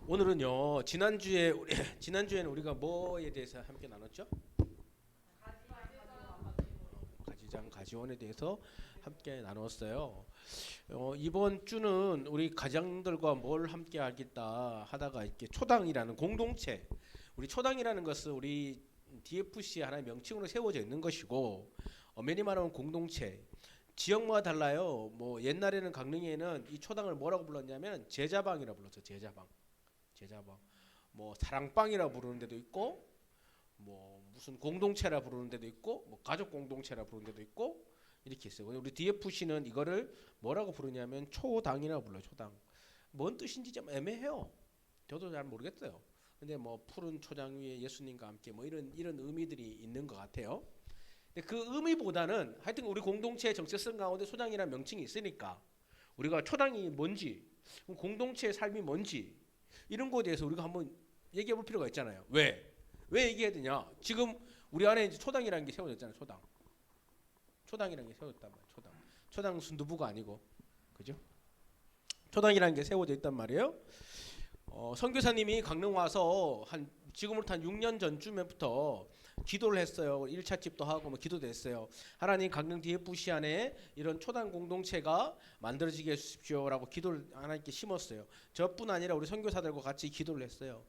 오늘은요. 지난주에는 우리가 뭐에 대해서 함께 나눴죠? 가지장 가지원에 대해서 함께 나눴어요. 이번 주는 우리 가장들과 뭘 함께 하겠다 하다가 이렇게 초당이라는 공동체. 우리 초당이라는 것은 우리 DFC 하나의 명칭으로 세워져 있는 것이고, 엄연히 말하면 공동체. 지역마다 달라요. 뭐 옛날에는 강릉에는 이 초당을 뭐라고 불렀냐면 제자방이라고 불렀죠. 제자방. 뭐 사랑방이라 부르는 데도 있고, 뭐 무슨 공동체라 부르는 데도 있고, 뭐 가족 공동체라 부르는 데도 있고, 이렇게 있어요. 우리 DFC는 이거를 뭐라고 부르냐면 초당이라고 불러요. 초당. 뭔 뜻인지 좀 애매해요. 저도 잘 모르겠어요. 근데 뭐 푸른 초장 위에 예수님과 함께 뭐 이런 의미들이 있는 것 같아요. 근데 그 의미보다는 하여튼 우리 공동체의 정체성 가운데 초당이라는 명칭이 있으니까 우리가 초당이 뭔지, 공동체의 삶이 뭔지 이런 거에 대해서 우리가 한번 얘기해 볼 필요가 있잖아요. 왜 얘기해야 되냐? 지금 우리 안에 이제 초당이라는 게 세워졌잖아요. 초당이라는 게 세워졌단 말이에요. 초당 순두부가 아니고, 그죠? 초당이라는 게 세워져 있단 말이에요. 선교사님이 강릉 와서 지금으로부터 한 6년 전쯤부터 기도를 했어요. 1차 집도 하고 뭐 기도도 했어요. 하나님, 강릉 DFC 안에 이런 초당 공동체가 만들어지게 해주십시오라고 기도를 하나님께 심었어요. 저뿐 아니라 우리 선교사들과 같이 기도를 했어요.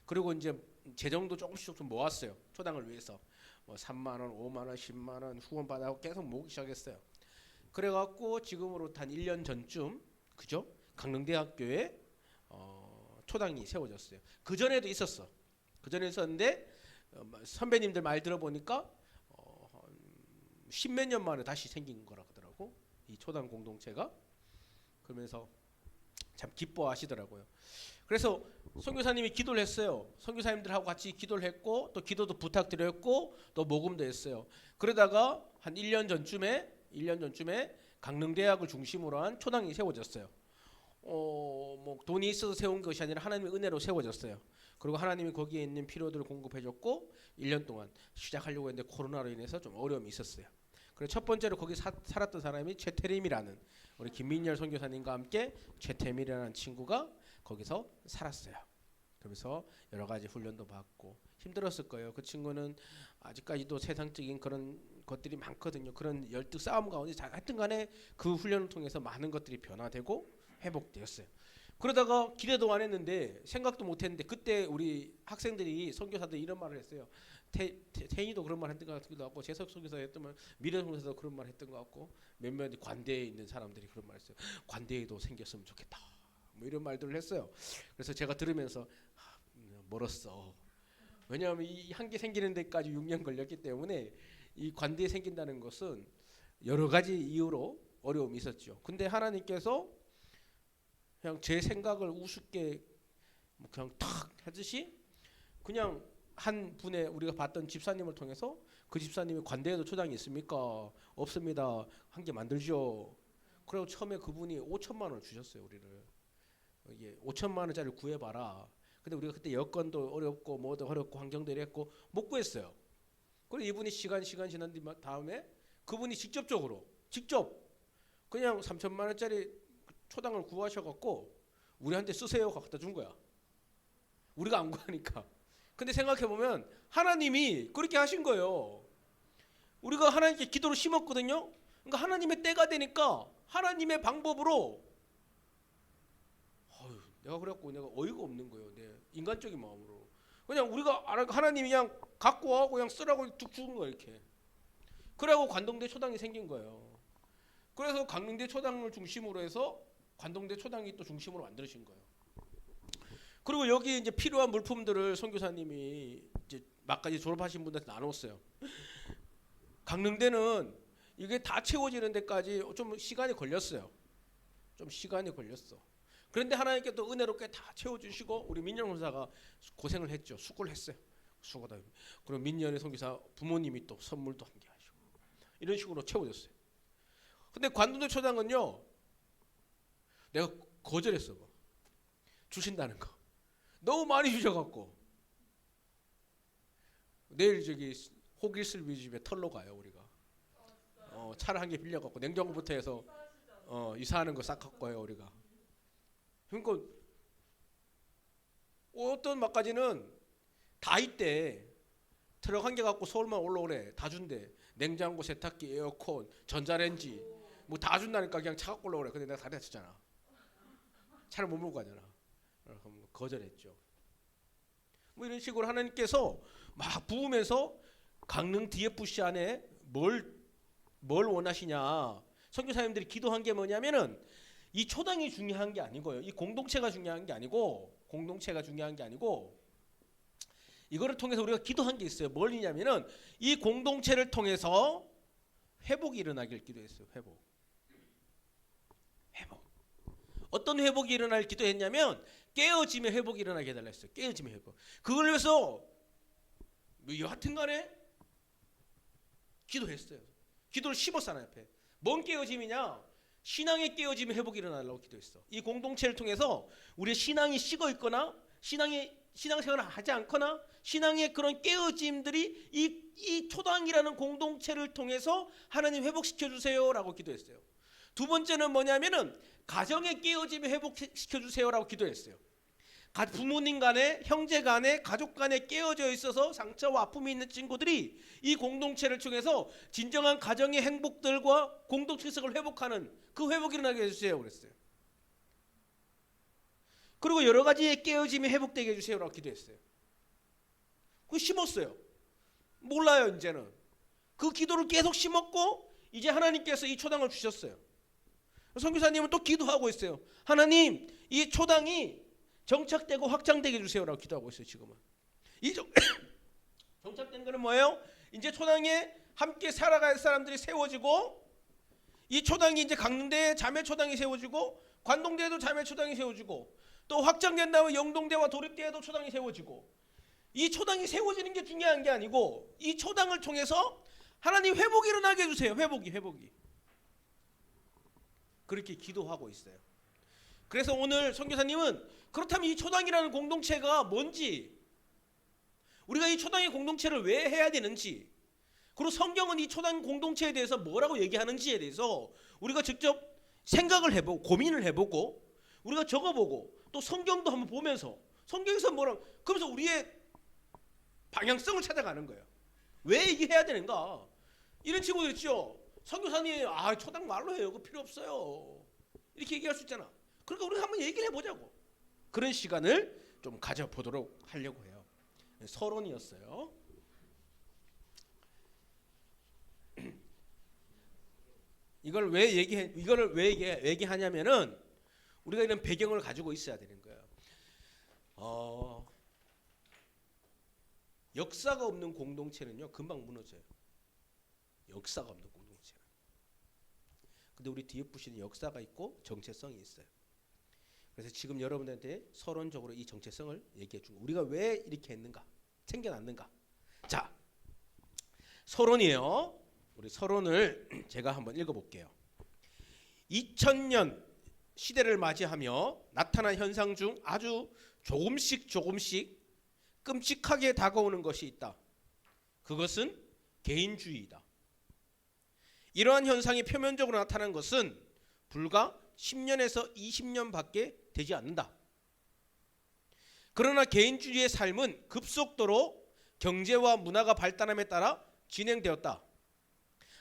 그리고 이제 재정도 조금씩 좀 모았어요. 초당을 위해서. 뭐 3만 원, 5만 원, 10만 원 후원 받아고 계속 모으기 시작했어요. 그래갖고 지금으로부터 한 1년 전쯤, 그죠? 강릉대학교에 초당이 세워졌어요. 그 전에도 있었어. 그 전에 있었는데 선배님들 말 들어보니까 십몇 년 만에 다시 생긴 거라 하더라고. 이 초당 공동체가. 그러면서 참 기뻐하시더라고요. 그래서 선교사님이 기도를 했어요. 선교사님들하고 같이 기도를 했고 또 기도도 부탁드렸고 또 모금도 했어요. 그러다가 한 1년 전쯤에 강릉대학을 중심으로 한 초당이 세워졌어요. 뭐 돈이 있어서 세운 것이 아니라 하나님의 은혜로 세워졌어요. 그리고 하나님이 거기에 있는 필요들을 공급해줬고 1년 동안 시작하려고 했는데 코로나로 인해서 좀 어려움이 있었어요. 그래서 첫 번째로 거기 살았던 사람이 최태림이라는 우리 김민열 선교사님과 함께 최태림이라는 친구가 거기서 살았어요. 그러면서 여러 가지 훈련도 받고 힘들었을 거예요. 그 친구는 아직까지도 세상적인 그런 것들이 많거든요. 그런 열등 싸움 가운데 하여튼 간에 그 훈련을 통해서 많은 것들이 변화되고 회복되었어요. 그러다가 기대도 안 했는데 생각도 못 했는데 그때 우리 학생들이 선교사들이 이런 말을 했어요. 태인이도 그런 말 했던 것 같기도 하고 재석 선교사 했던 말, 미래 선교사도 그런 말 했던 것 같고 몇몇 관대에 있는 사람들이 그런 말 했어요. 관대에도 생겼으면 좋겠다. 뭐 이런 말들을 했어요. 그래서 제가 들으면서 멀었어. 왜냐하면 이 한 개 생기는 데까지 6년 걸렸기 때문에 이 관대에 생긴다는 것은 여러 가지 이유로 어려움이 있었죠. 근데 하나님께서 그냥 제 생각을 우습게 그냥 탁 하듯이 그냥 한 분의 우리가 봤던 집사님을 통해서 그 집사님이 관대에도 초당이 있습니까? 없습니다. 한 개 만들죠. 그리고 처음에 그분이 5천만 원을 주셨어요. 우리를. 이게 5천만 원짜리 구해봐라. 근데 우리가 그때 여건도 어렵고 뭐도 어렵고 환경도 이랬고 못 구했어요. 그리고 이분이 시간 지난 다음에 그분이 직접 그냥 3천만 원짜리 초당을 구하셔갖고 우리한테 쓰세요 갖다 준 거야. 우리가 안 구하니까. 근데 생각해보면 하나님이 그렇게 하신 거예요. 우리가 하나님께 기도를 심었거든요. 그러니까 하나님의 때가 되니까 하나님의 방법으로 내가 그래갖고 내가 어이가 없는 거예요. 내 인간적인 마음으로. 그냥 우리가 하나님이 그냥 갖고 와고 그냥 쓰라고 툭 주는 거야 이렇게. 그래갖고 관동대 초당이 생긴 거예요. 그래서 강릉대 초당을 중심으로 해서 관동대 초당이 또 중심으로 만들어진 거예요. 그리고 여기 이제 필요한 물품들을 선교사님이 이제 막까지 졸업하신 분들한테 나눴어요. 강릉대는 이게 다 채워지는 데까지 좀 시간이 걸렸어요. 그런데 하나님께 또 은혜롭게 다 채워주시고 우리 민영 선사가 고생을 했죠. 수고를 했어요. 수고다. 그리고 민년의 선교사 부모님이 또 선물도 함께 하시고 이런 식으로 채워졌어요. 근데 관동대 초당은요. 내가 거절했어. 주신다는 거. 너무 많이 주셔갖고 내일 저기 호길슬비 집에 털러 가요 우리가. 차를 한 개 빌려갖고 냉장고부터 해서 이사하는 거 싹 갖고 와요 우리가. 그러니까 어떤 막까지는 다 있대. 트럭 한 개 갖고 서울만 올라오래. 다 준대. 냉장고, 세탁기, 에어컨, 전자레인지 뭐 다 준다니까. 그냥 차 갖고 올라오래. 근데 내가 다 됐었잖아. 차를 못 몰고 가잖아. 그럼 거절했죠. 뭐 이런 식으로 하나님께서 막 부으면서 강릉 DFC 안에 뭘 원하시냐. 선교사님들이 기도한 게 뭐냐면은 이 초당이 중요한 게 아니고요. 이 공동체가 중요한 게 아니고 이거를 통해서 우리가 기도한 게 있어요. 뭘이냐면은 이 공동체를 통해서 회복이 일어나길 기도했어요. 회복. 어떤 회복이 일어날 기도했냐면 깨어짐의 회복이 일어나게 해달라 했어요. 깨어짐의 회복. 그걸 위해서 뭐 여하튼간에 기도했어요. 기도를 씹었어 하나님 앞에. 뭔 깨어짐이냐? 신앙의 깨어짐의 회복이 일어나려고 기도했어. 이 공동체를 통해서 우리의 신앙이 식어 있거나 신앙생활을 하지 않거나 신앙의 그런 깨어짐들이 이 초당이라는 공동체를 통해서 하나님 회복시켜 주세요라고 기도했어요. 두 번째는 뭐냐면은 가정의 깨어짐을 회복시켜 주세요라고 기도했어요. 부모님 간에, 형제 간에, 가족 간에 깨어져 있어서 상처와 아픔이 있는 친구들이 이 공동체를 통해서 진정한 가정의 행복들과 공동체성을 회복하는 그 회복이 일어나게 해주세요 그랬어요. 그리고 여러 가지의 깨어짐이 회복되게 해주세요라고 기도했어요. 그거 심었어요. 몰라요 이제는. 그 기도를 계속 심었고 이제 하나님께서 이 초당을 주셨어요. 선교사님은 또 기도하고 있어요. 하나님 이 초당이 정착되고 확장되게 해주세요라고 기도하고 있어요. 지금은 이 정착된 거는 뭐예요? 이제 초당에 함께 살아갈 사람들이 세워지고 이 초당이 이제 강릉대에 자매 초당이 세워지고 관동대에도 자매 초당이 세워지고 또 확장된 다음에 영동대와 도립대에도 초당이 세워지고 이 초당이 세워지는 게 중요한 게 아니고 이 초당을 통해서 하나님 회복이 일어나게 해주세요. 회복이 그렇게 기도하고 있어요. 그래서 오늘 선교사님은 그렇다면 이 초당이라는 공동체가 뭔지, 우리가 이 초당의 공동체를 왜 해야 되는지, 그리고 성경은 이 초당 공동체에 대해서 뭐라고 얘기하는지에 대해서 우리가 직접 생각을 해보고 고민을 해보고 우리가 적어보고 또 성경도 한번 보면서 성경에서 뭐라고, 그러면서 우리의 방향성을 찾아가는 거예요. 왜 이게 해야 되는가? 이런 친구들 있죠. 선교사님 초당 말로 해요. 그거 필요 없어요. 이렇게 얘기할 수 있잖아. 그러니까 우리가 한번 얘기를 해보자고. 그런 시간을 좀 가져보도록 하려고 해요. 서론이었어요. 이거를 왜 얘기하냐면은 우리가 이런 배경을 가지고 있어야 되는 거예요. 역사가 없는 공동체는요 금방 무너져요. 역사가 없는 공동체는. 근데 우리 DFC는 역사가 있고 정체성이 있어요. 그래서 지금 여러분들한테 서론적으로 이 정체성을 얘기해 준 거. 우리가 왜 이렇게 했는가? 챙겨놨는가? 자, 서론이에요. 우리 서론을 제가 한번 읽어볼게요. 2000년 시대를 맞이하며 나타난 현상 중 아주 조금씩 끔찍하게 다가오는 것이 있다. 그것은 개인주의이다. 이러한 현상이 표면적으로 나타난 것은 불과 10년에서 20년밖에 되지 않는다. 그러나 개인주의의 삶은 급속도로 경제와 문화가 발달함에 따라 진행되었다.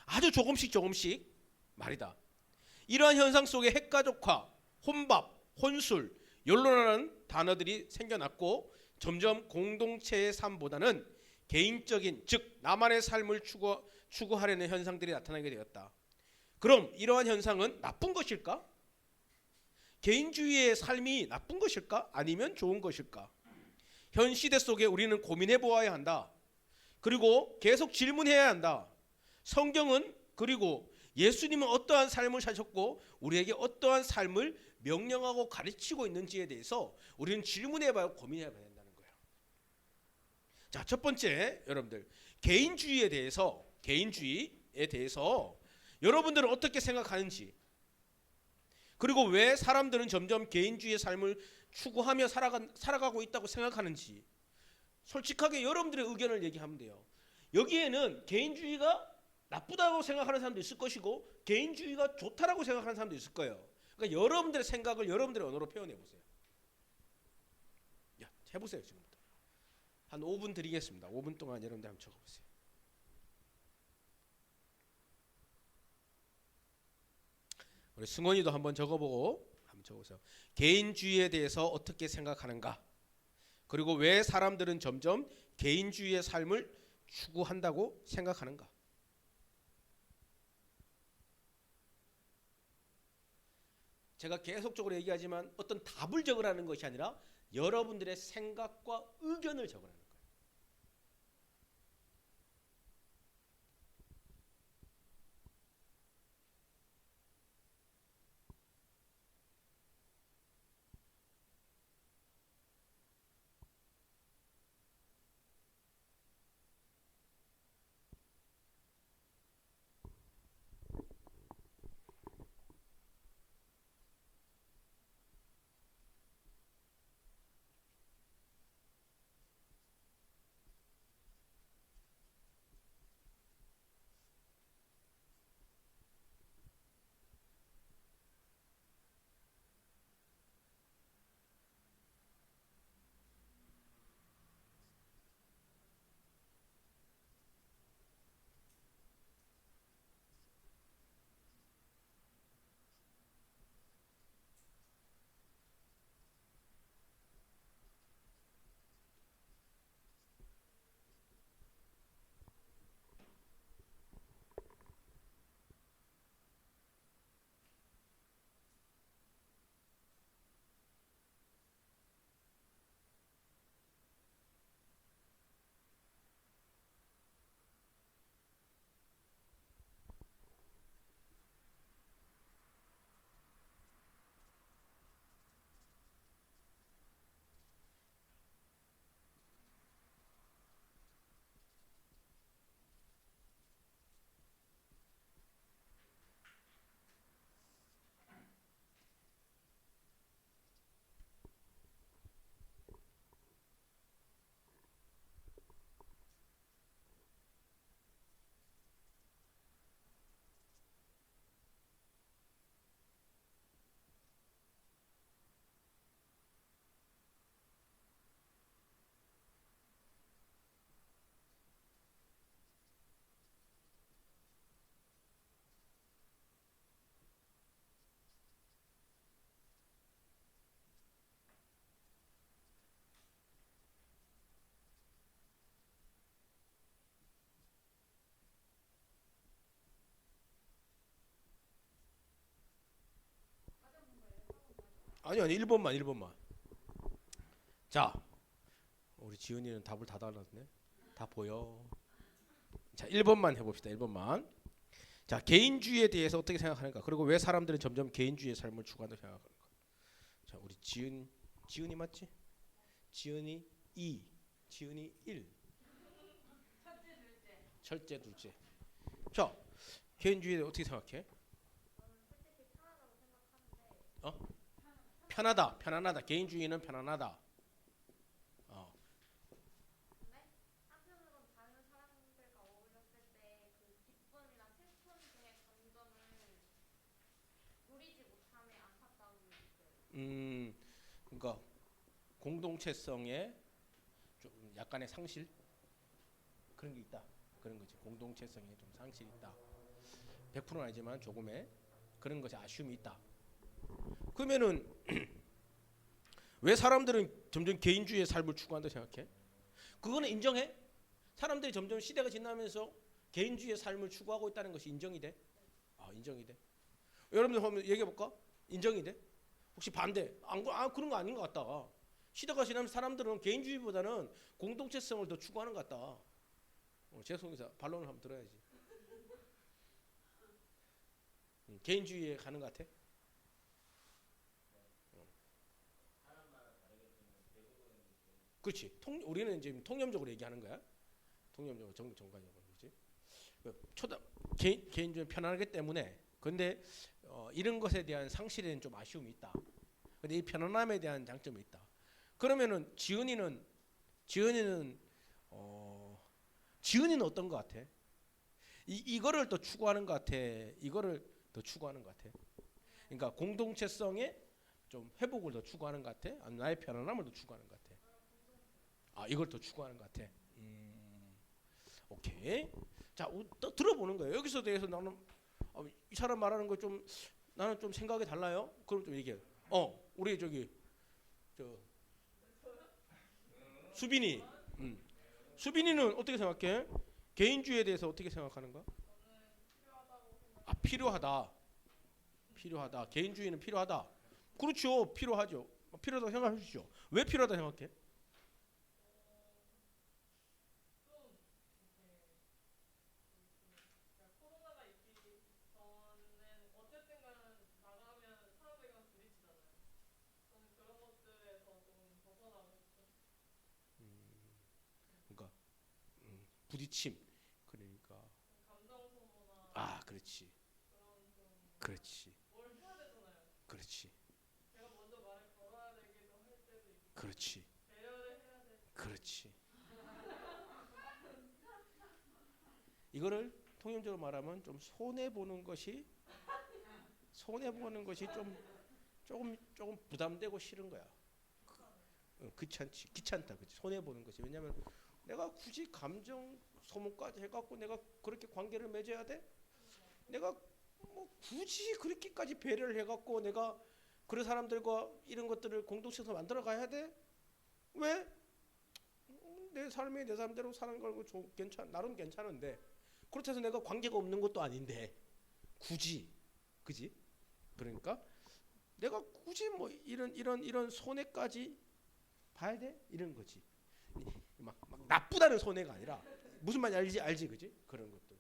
아주 조금씩 말이다. 이러한 현상 속에 핵가족화, 혼밥, 혼술, 연로라는 단어들이 생겨났고 점점 공동체의 삶보다는 개인적인, 즉 나만의 삶을 추구하려는 현상들이 나타나게 되었다. 그럼 이러한 현상은 나쁜 것일까? 개인주의의 삶이 나쁜 것일까? 아니면 좋은 것일까? 현 시대 속에 우리는 고민해 보아야 한다. 그리고 계속 질문해야 한다. 성경은 그리고 예수님은 어떠한 삶을 사셨고 우리에게 어떠한 삶을 명령하고 가르치고 있는지에 대해서 우리는 질문해봐야 고민해봐야 된다는 거예요. 자, 첫 번째 여러분들 개인주의에 대해서 여러분들은 어떻게 생각하는지, 그리고 왜 사람들은 점점 개인주의의 삶을 추구하며 살아가고 있다고 생각하는지 솔직하게 여러분들의 의견을 얘기하면 돼요. 여기에는 개인주의가 나쁘다고 생각하는 사람도 있을 것이고 개인주의가 좋다라고 생각하는 사람도 있을 거예요. 그러니까 여러분들의 생각을 여러분들의 언어로 표현해 보세요. 해보세요. 지금부터 한 5분 드리겠습니다. 5분 동안 여러분들 한번 적어보세요. 우리 승원이도 한번 적어보고 한번 적어보세요. 개인주의에 대해서 어떻게 생각하는가? 그리고 왜 사람들은 점점 개인주의의 삶을 추구한다고 생각하는가? 제가 계속적으로 얘기하지만 어떤 답을 적으라는 것이 아니라 여러분들의 생각과 의견을 적으라는 거예요. 아니 1번만. 자, 우리 지은이는 답을 다 달았네. 다 보여. 자, 1번만 해봅시다. 1번만. 자, 개인주의에 대해서 어떻게 생각하는가? 그리고 왜 사람들은 점점 개인주의의 삶을 추구한다고 생각하는가? 자, 우리 지은이 맞지? 지은이 2, 지은이 1. 첫째, 둘째. 자, 개인주의에 대해 어떻게 생각해? 어? 편안하다. 개인주의는 편안하다. 어. 근데 한편으론 다른 사람들과 어울렸을 때 그 기쁨이나 슬픔 등의 감정을 누리지 못함에 안타까움을 느껴요. 그러니까 공동체성에 좀 약간의 상실 그런 게 있다. 그런 거지. 공동체성에 좀 상실이 있다. 100%는 아니지만 조금의 그런 것에 아쉬움이 있다. 그러면은 왜 사람들은 점점 개인주의의 삶을 추구한다고 생각해? 그거는 인정해? 사람들이 점점 시대가 지나면서 개인주의의 삶을 추구하고 있다는 것이 인정이 돼? 아, 인정이 돼. 여러분들 한번 얘기해 볼까? 인정이 돼? 혹시 반대? 그런 거 아닌 것 같다. 시대가 지나면서 사람들은 개인주의보다는 공동체성을 더 추구하는 것 같다. 죄송해서 반론을 한번 들어야지. 개인주의에 가는 것 같아? 그렇지. 우리는 이제 통념적으로 얘기하는 거야. 통념적으로 정관적으로 그렇지. 개인주의 편안하기 때문에. 근데 이런 것에 대한 상실에는 좀 아쉬움이 있다. 근데 이 편안함에 대한 장점이 있다. 그러면은 지은이는 어떤 것 같아? 이거를 더 추구하는 것 같아. 이거를 더 추구하는 것 같아. 그러니까 공동체성의 좀 회복을 더 추구하는 것 같아. 아니면 나의 편안함을 더 추구하는 것 같아. 아, 이걸 더 추구하는 것 같아. 오케이. 자, 또 들어보는 거예요. 여기서 대해서 나는 이 사람 말하는 거 좀 나는 좀 생각이 달라요. 그럼 좀 얘기해. 우리 저기 저 수빈이. 수빈이는 어떻게 생각해? 개인주의에 대해서 어떻게 생각하는가? 아, 필요하다. 필요하다. 개인주의는 필요하다. 그렇죠. 필요하죠. 필요하다고 생각해 주시죠. 왜 필요하다 생각해? 그러니까 부딪힘. 그러니까 아, 그렇지. 그렇지. 그렇지. 그렇지. 그렇지. 이거를 통념적으로 말하면 좀 손해 보는 것이 조금 부담되고 싫은 거야. 귀찮다, 그치? 손해 보는 것이. 왜냐면 내가 굳이 감정 소모까지 해갖고 내가 그렇게 관계를 맺어야 돼? 내가 뭐 굳이 그렇게까지 배려를 해갖고 내가 그런 사람들과 이런 것들을 공동체에서 만들어 가야 돼? 왜? 내 삶이 내 삶대로 사는 걸 나름 괜찮은데 그렇다고 해서 내가 관계가 없는 것도 아닌데 굳이, 그지? 그러니까 내가 굳이 뭐 이런 손해까지 봐야 돼? 이런 거지. 막 나쁘다는 손해가 아니라 무슨 말인지 알지, 그지? 그런 것들.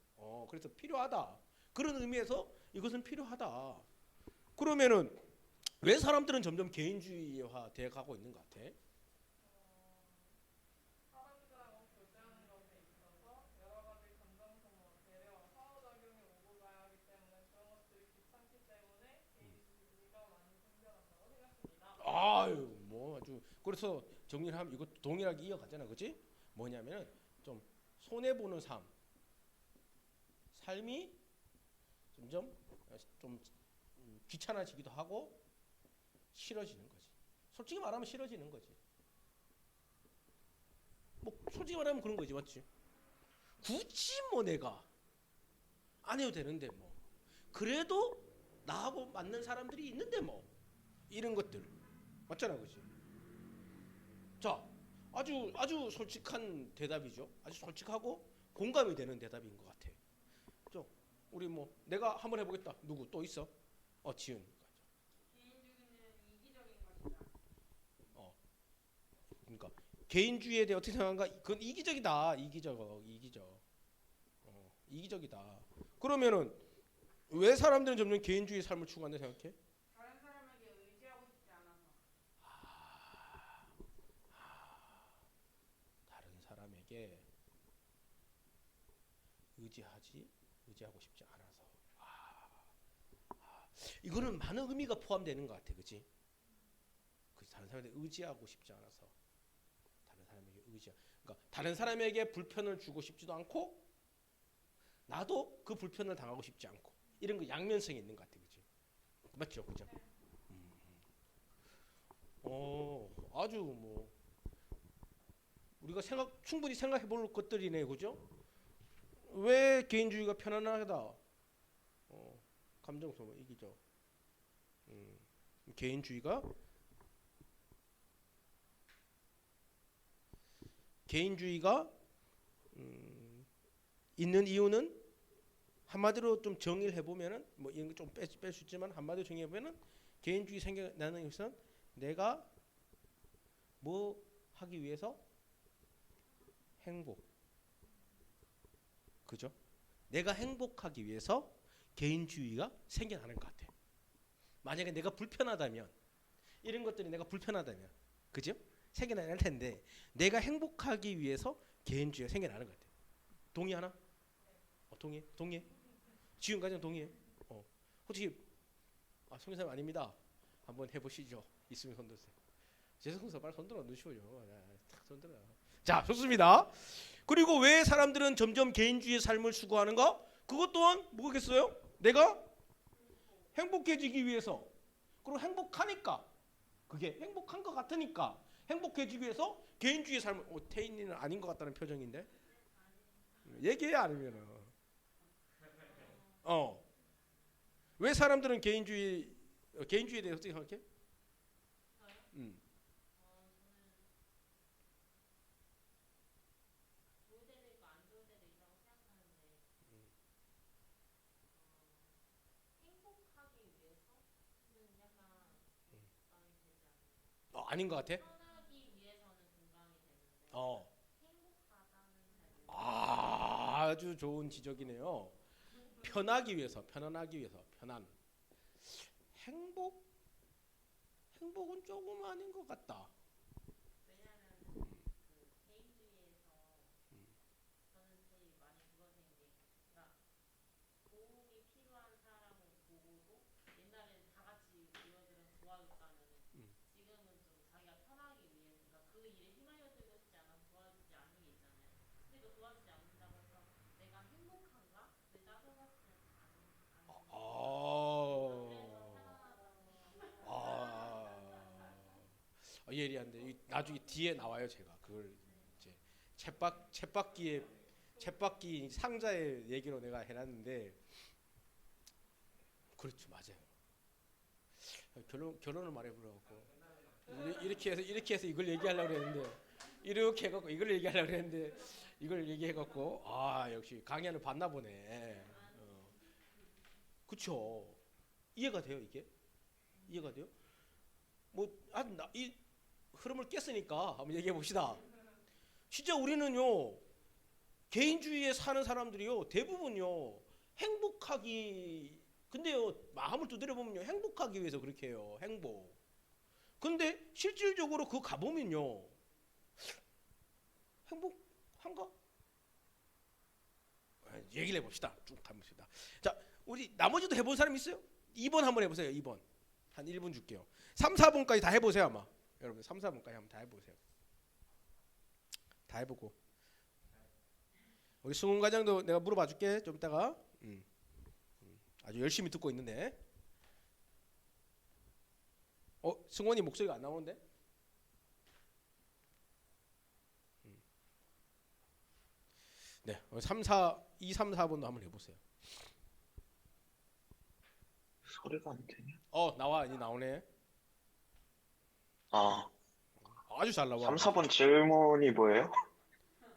그래서 필요하다. 그런 의미에서 이것은 필요하다. 그러면은 왜 사람들은 점점 개인주의화 돼 가고 있는 것 같아? 아유, 뭐 아주 그래서 정리를 하면 이거 동일하게 이어가잖아, 그렇지? 뭐냐면은 좀 손해 보는 삶이 점점 좀 귀찮아지기도 하고 싫어지는 거지. 솔직히 말하면 싫어지는 거지. 뭐 솔직히 말하면 그런 거지, 맞지? 굳이 뭐 내가 안 해도 되는데 뭐 그래도 나하고 맞는 사람들이 있는데 뭐 이런 것들 맞잖아, 그렇지? 자, 아주 솔직한 대답이죠. 아주 솔직하고 공감이 되는 대답인 것 같아. 저 우리 뭐 내가 한번 해보겠다. 누구 또 있어? 지은. 어, 그러니까 개인주의에 대해 어떻게 생각한가? 그건 이기적이다. 이기적이다. 그러면은 왜 사람들은 점점 개인주의 삶을 추구한다 생각해? 다른 사람에게 의지하고 싶지 않아서. 이거는 많은 의미가 포함되는 것 같아, 그렇지? 다른 사람에게 의지하고 싶지 않아서. 그러니까 다른 사람에게 불편을 주고 싶지도 않고 나도 그 불편을 당하고 싶지 않고 이런 거 양면성이 있는 것 같아, 그렇지? 맞죠, 그죠? 아주 뭐 우리가 충분히 생각해볼 것들이네, 그죠? 왜 개인주의가 편안하다? 감정 소모 이기죠. 개인주의가 있는 이유는 한마디로 좀 정의를 해보면은 뭐 이런 거 좀 뺄 수 있지만 한마디로 정의해보면은 개인주의 생겨나는 것은 내가 뭐 하기 위해서 행복, 그죠? 내가 행복하기 위해서 개인주의가 생겨나는 것 같아. 만약에 내가 불편하다면 이런 것들이 내가 불편하다면, 그죠? 생겨날 텐데 내가 행복하기 위해서 개인주의가 생겨나는 것 같아. 동의하나? 동의해? 지금까지는 동의해? 솔직히 송교사님 아닙니다. 한번 해보시죠. 있으면 손들세요. 재성서 빨리 손들어 놓으시오죠. 탁 손들어. 자, 좋습니다. 그리고 왜 사람들은 점점 개인주의의 삶을 추구하는가? 그것 또한 뭐겠어요? 내가 행복해지기 위해서. 그리고 행복하니까. 그게 행복한 것 같으니까 행복해지기 위해서 개인주의 삶을 태인이는 아닌 것 같다는 표정인데 얘기해 아니면은 왜 사람들은 개인주의에 대해서 어떻게 생각해? 음. 아닌 것 같아? 어. 아주 좋은 지적이네요. 편하기 위해서, 편안하기 위해서, 편안. 행복? 행복은 조금 아닌 것 같다. 음. 예리한데 나중에 뒤에 나와요 제가 그걸 이제 챗바퀴 상자의 얘기로 내가 해놨는데 그렇죠 맞아요. 결론을 말해보려고 이렇게 해서 이걸 얘기하려고 했는데 이렇게 해갖고 이걸 얘기하려고 했는데 이걸 얘기해갖고 역시 강의하는 봤나 보네. 그쵸. 이해가 돼요 이게? 이해가 돼요? 이 흐름을 깼으니까 한번 얘기해 봅시다. 진짜 우리는요 개인주의에 사는 사람들이요 대부분요 행복하기 근데요 마음을 두드려 보면요 행복하기 위해서 그렇게 해요 행복. 근데 실질적으로 그 가보면요 행복한가? 얘기를 해봅시다. 쭉 가봅시다. 자 우리 나머지도 해본 사람 있어요? 2번 한번 해보세요. 2번 한 1분 줄게요. 3, 4번까지 다 해보세요 아마. 여러분 3, 4번까지 한번 다 해보세요. 다 해보고 우리 승훈 과장도 내가 물어봐 줄게 좀 이따가. 아주 열심히 듣고 있는데 승원이 목소리가 안 나오는데? 3, 4, 2, 3, 4번도 한번 해보세요. 소리가 안 되냐? 나와 이제 나오네. 아주 잘 나와. 3, 4번 질문이 뭐예요?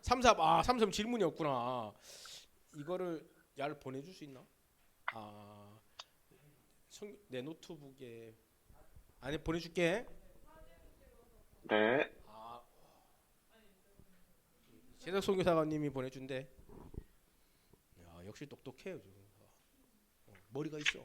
3, 4, 3, 3 질문이었구나. 이거를 야를 보내줄 수 있나? 내 노트북에 안에 보내줄게. 네. 재석 선교사님이 보내준대. 야, 역시 똑똑해요. 머리가 있어.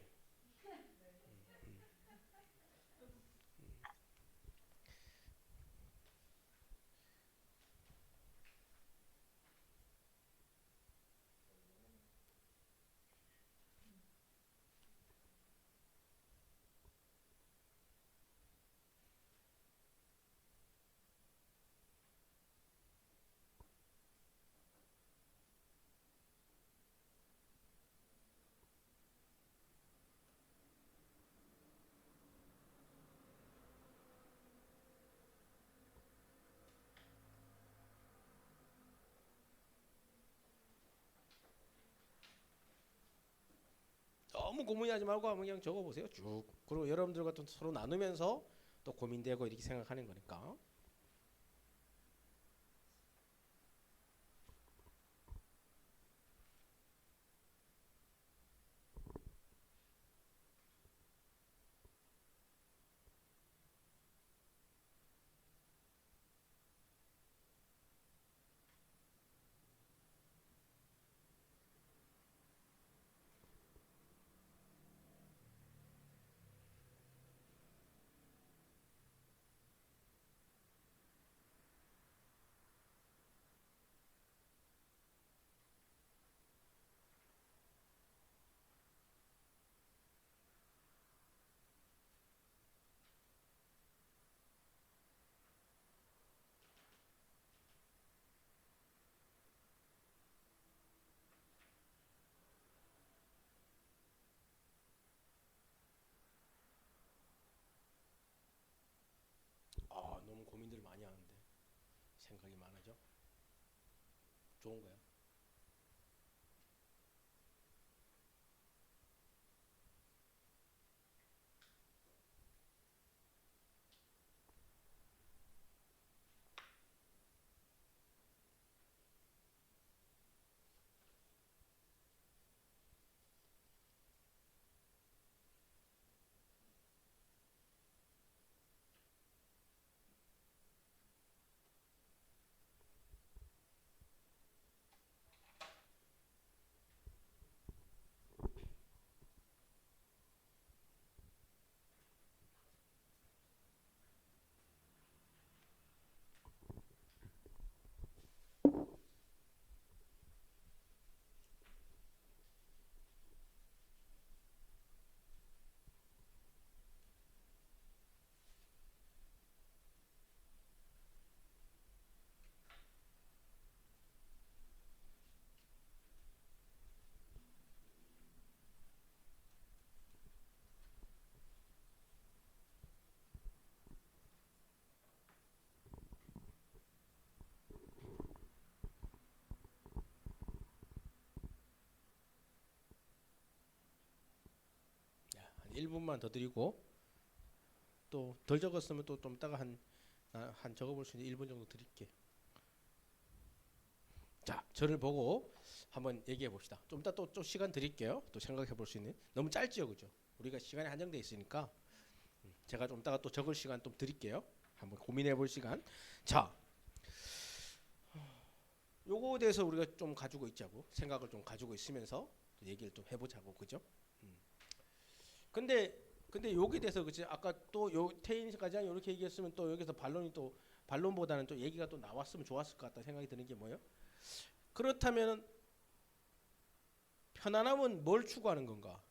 너무 고민하지 말고 한번 그냥 적어보세요. 쭉. 그리고 여러분들과 또 서로 나누면서 또 고민되고 이렇게 생각하는 거니까. 생각이 많아져. 좋은 거야. 한 1분만 더 드리고 또 덜 적었으면 또 좀 이따가 한 적어볼 수 있는 1분 정도 드릴게. 자, 저를 보고 한번 얘기해 봅시다. 좀 이따 또 시간 드릴게요. 또 생각해 볼 수 있는. 너무 짧지요, 그죠? 우리가 시간이 한정돼 있으니까 제가 좀 이따가 또 적을 시간 좀 드릴게요. 한번 고민해 볼 시간. 자, 요거에 대해서 우리가 좀 가지고 있자고 생각을 좀 가지고 있으면서 또 얘기를 좀 해보자고, 그죠? 근데 여기에 대해서 그치 아까 또 요 태인 과장이 이렇게 얘기했으면 또 여기서 반론보다는 또 얘기가 또 나왔으면 좋았을 것 같다 생각이 드는 게 뭐예요? 그렇다면 편안함은 뭘 추구하는 건가?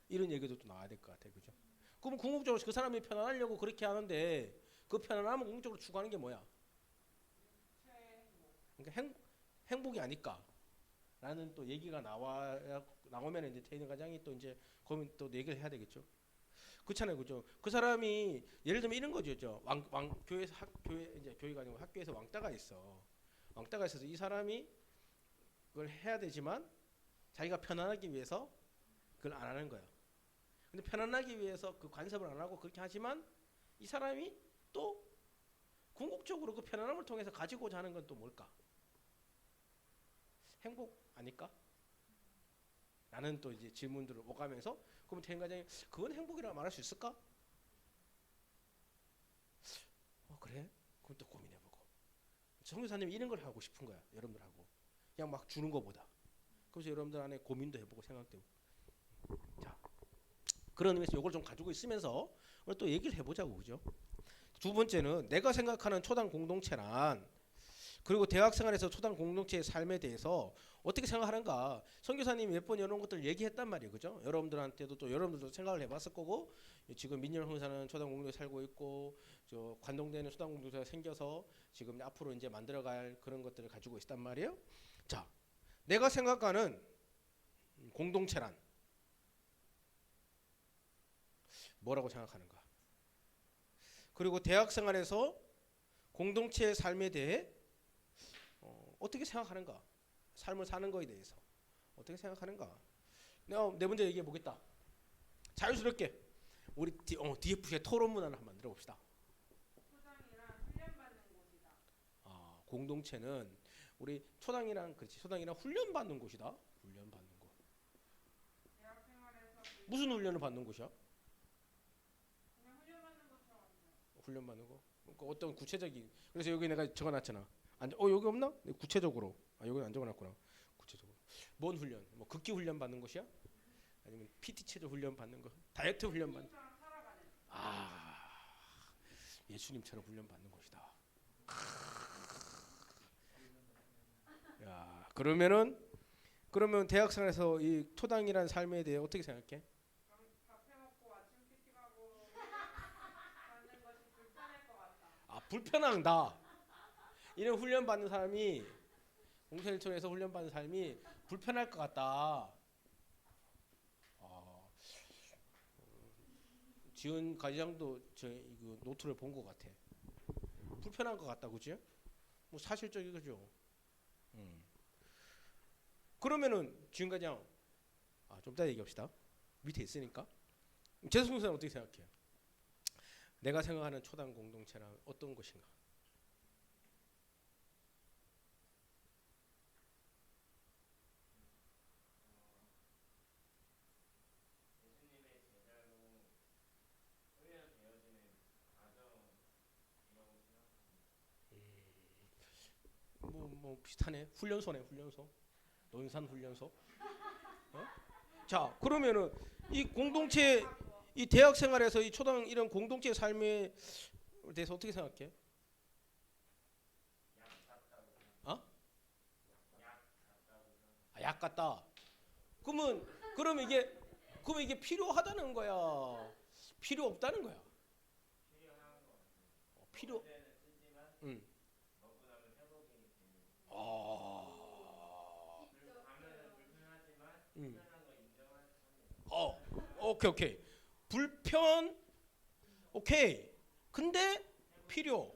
이런 얘기도 또 나와야 될 것 같아요, 그죠? 그럼 궁극적으로 그 사람이 편안하려고 그렇게 하는데 그 편안함은 궁극적으로 추구하는 게 뭐야? 그러니까 행복이 아닐까라는 또 얘기가 나오면 이제 태인 과장이 또 이제 고민 또 얘기를 해야 되겠죠. 그렇잖아요, 그죠? 그 사람이 예를 들면 이런 거죠, 교회에서 교회가 아니고 학교에서 왕따가 있어. 왕따가 있어서 이 사람이 그걸 해야 되지만 자기가 편안하기 위해서 그걸 안 하는 거야. 근데 편안하기 위해서 그 간섭을 안 하고 그렇게 하지만 이 사람이 또 궁극적으로 그 편안함을 통해서 가지고자 하는 건 또 뭘까? 행복 아닐까? 라는 또 이제 질문들을 오가면서 그럼 태인 과장이 그건 행복이라고 말할 수 있을까? 그래? 그럼 또 고민해보고 성교사님이 이런 걸 하고 싶은 거야, 여러분들하고. 그냥 막 주는 거보다. 그래서 여러분들 안에 고민도 해보고 생각도 해보고. 자, 그런 의미에서 이걸 좀 가지고 있으면서 오늘 또 얘기를 해보자고, 그죠? 두 번째는 내가 생각하는 초당 공동체란 그리고 대학 생활에서 초당 공동체의 삶에 대해서 어떻게 생각하는가? 선교사님이 몇 번 이런 것들 얘기했단 말이에요, 그죠? 여러분들한테도 또 여러분들도 생각을 해봤을 거고 지금 민열 형사는 초당 공동체 살고 있고 저 관동대는 초당 공동체가 생겨서 지금 앞으로 이제 만들어갈 그런 것들을 가지고 있단 말이에요. 자, 내가 생각하는 공동체란 뭐라고 생각하는가? 그리고 대학 생활에서 공동체의 삶에 대해 어떻게 생각하는가? 삶을 사는 거에 대해서 어떻게 생각하는가? 내가 네 번째 얘기해 보겠다. 자유스럽게 우리 DFC의 토론 문화를 한번 만들어 봅시다. 초당이란 훈련받는 곳이다. 공동체는 우리 초당이랑 그렇지 초당이랑 훈련받는 곳이다. 훈련받는 곳. 대학 생활에서 무슨 훈련을 받는 곳이야? 그냥 훈련받는 것처럼 훈련받는 거. 그러니까 어떤 구체적인. 그래서 여기 내가 적어놨잖아. 여기 없나? 구체적으로. 여기 안 적어놨구나. 구체적으로. 뭔 훈련? 뭐 극기 훈련 받는 곳이야? 아니면 PT 체조 훈련 받는 거? 다이어트 훈련 받는? 예수님처럼 살아가는. 예수님처럼 훈련 받는 곳이다. 야, 그러면 대학생에서 이 초당이라는 삶에 대해 어떻게 생각해? 밥 해먹고 아침 PT 가고 받는 것이 불편할 것 같다. 불편한다. 이런 훈련 받는 사람이 공생일촌에서 훈련 받는 삶이 불편할 것 같다. 지은 과장도 저 이거 노트를 본 것 같아. 불편한 것 같다, 그지? 뭐 사실적이죠. 그러면은 지금까지 좀 이따 얘기합시다. 밑에 있으니까. 재성 선생 어떻게 생각해요? 내가 생각하는 초당 공동체란 어떤 것인가? 뭐 비슷하네. 훈련소네, 훈련소. 노인산 훈련소. 어? 자, 그러면은 이 공동체, 이 대학 생활에서 이 초당 이런 공동체 삶에 대해서 어떻게 생각해? 어? 약 같다. 그러면 이게 필요하다는 거야? 필요 없다는 거야? 필요. 응. 아. 응. 오케이. 불편. 오케이. 근데 필요.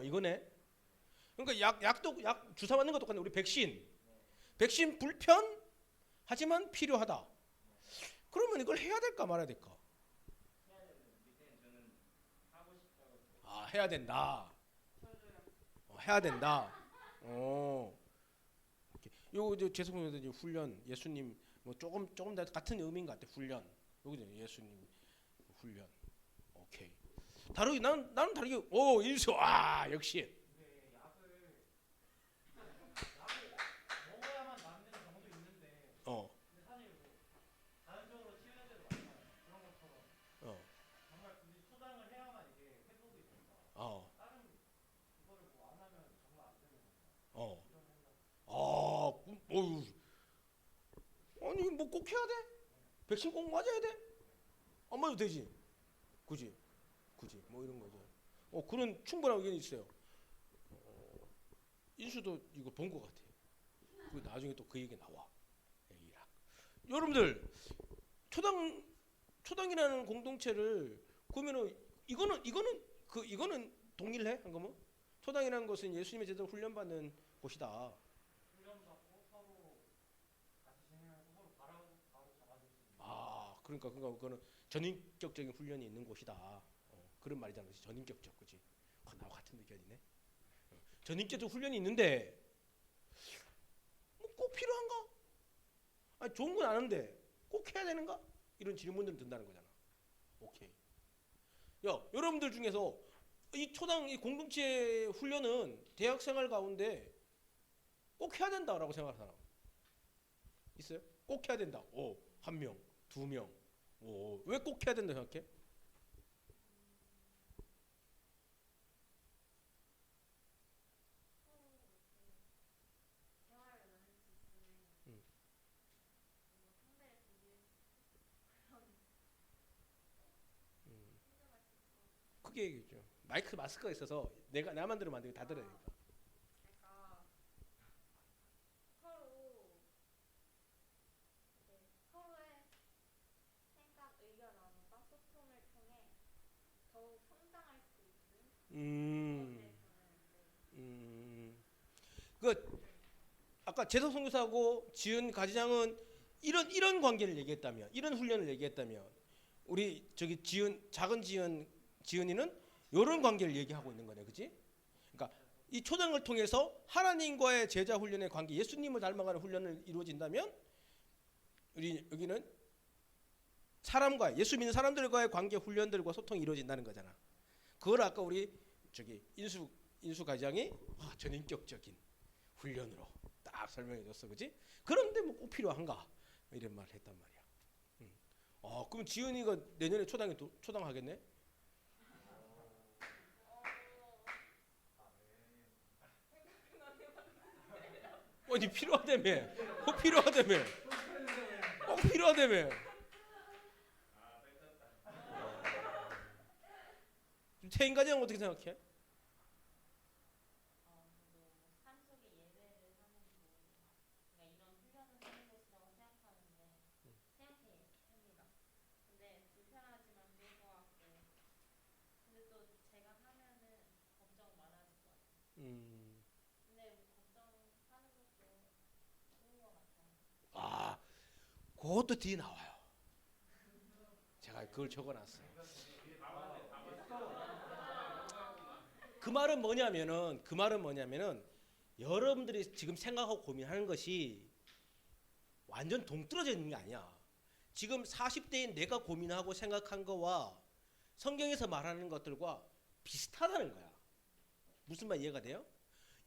이거네. 그러니까 약 주사 맞는 것도 똑같네. 우리 백신 불편 하지만 필요하다. 그러면 이걸 해야 될까 말아야 될까? 해야 된다. 해야 된다. 요거 죄송해요. 훈련 예수님 뭐 조금 다 같은 의미인 것 같아. 훈련. 여기죠. 예수님 훈련. 오케이. 다르게 나는 다르게. 인수. 역시. 먹어야만 낫는 경우도 있는데 근데 사실 뭐 자연적으로 치유될 때도 많잖아요. 그런 것처럼 정말 굳이 초당을 해야만 이게 회복이 된다. 다른 그거를 뭐 안 하면 정말 안 되는 건가? 이런 생각. 아니 뭐 꼭 해야 돼? 백신 꼭 맞아야 돼? 안 맞아도 되지. 굳이 뭐 이런 거죠. 그런 충분한 의견이 있어요. 인수도 이거 본 것 같아요. 그 나중에 또 그 얘기 나와. 여러분들 초당이라는 공동체를 그러면은 이거는 동일해 한 거면? 초당이라는 것은 예수님의 제자로 훈련받는 곳이다. 훈련받고 서로 같이 진행하고 서로 바로 잡아줄 수 있는. 그러니까 그거는 전인격적인 훈련이 있는 곳이다. 그런 말이잖아. 그치? 전인격적, 그렇지? 나와 같은 의견이네. 전인격적 훈련이 있는데 뭐 꼭 필요한가? 좋은 건 아는데 꼭 해야 되는가? 이런 질문들을 든다는 거잖아. 오케이. 여러분들 중에서 이 초당 이 공동체 훈련은 대학 생활 가운데 꼭 해야 된다라고 생각하는 사람 있어요? 꼭 해야 된다. 한 명, 두 명. 왜 꼭 해야 된다 생각해? 대화를 나눌 수 있으면 상대를 준비할 그런 생각할 수 있고. 크게 얘기했죠. 마스크가 있어서 나만 들으면 안 되고 다 들어야 되니까. 그러니까 서로의 생각, 의견 나눔과 소통을 통해 더욱 성장할 수 있는 것에 그 아까 재석 선교사하고 지은 가지장은 이런 관계를 얘기했다면, 이런 훈련을 얘기했다면, 우리 저기 작은 지은이는 이런 관계를 얘기하고 있는 거네, 그렇지? 그러니까 이 초당을 통해서 하나님과의 제자 훈련의 관계, 예수님을 닮아가는 훈련을 이루어진다면, 우리 여기는 사람과 예수 믿는 사람들과의 관계 훈련들과 소통이 이루어진다는 거잖아. 그걸 아까 우리 저기 인수 가지장이 전인격적인 훈련으로 딱 설명해줬어, 그렇지? 그런데 뭐 꼭 필요한가? 이런 말을 했단 말이야. 그럼 지은이가 내년에 초당 하겠네? 아니 필요하다며. 꼭 필요하다며. 꼭 필요하다며. 태인 가지장은 어떻게 생각해? 삶 속에 예배를 하는 거, 그러니까 이런 훈련을 하는 것이라고 생각합니다. 근데 불편하지만 좋을 것 같고, 근데 또 제가 하면은 걱정 많아지는 그것도 뒤에 나와요. 제가 그걸 적어놨어요. 그 말은 뭐냐면은 여러분들이 지금 생각하고 고민하는 것이 완전 동떨어져 있는 게 아니야. 지금 40대인 내가 고민하고 생각한 거와 성경에서 말하는 것들과 비슷하다는 거야. 무슨 말 이해가 돼요?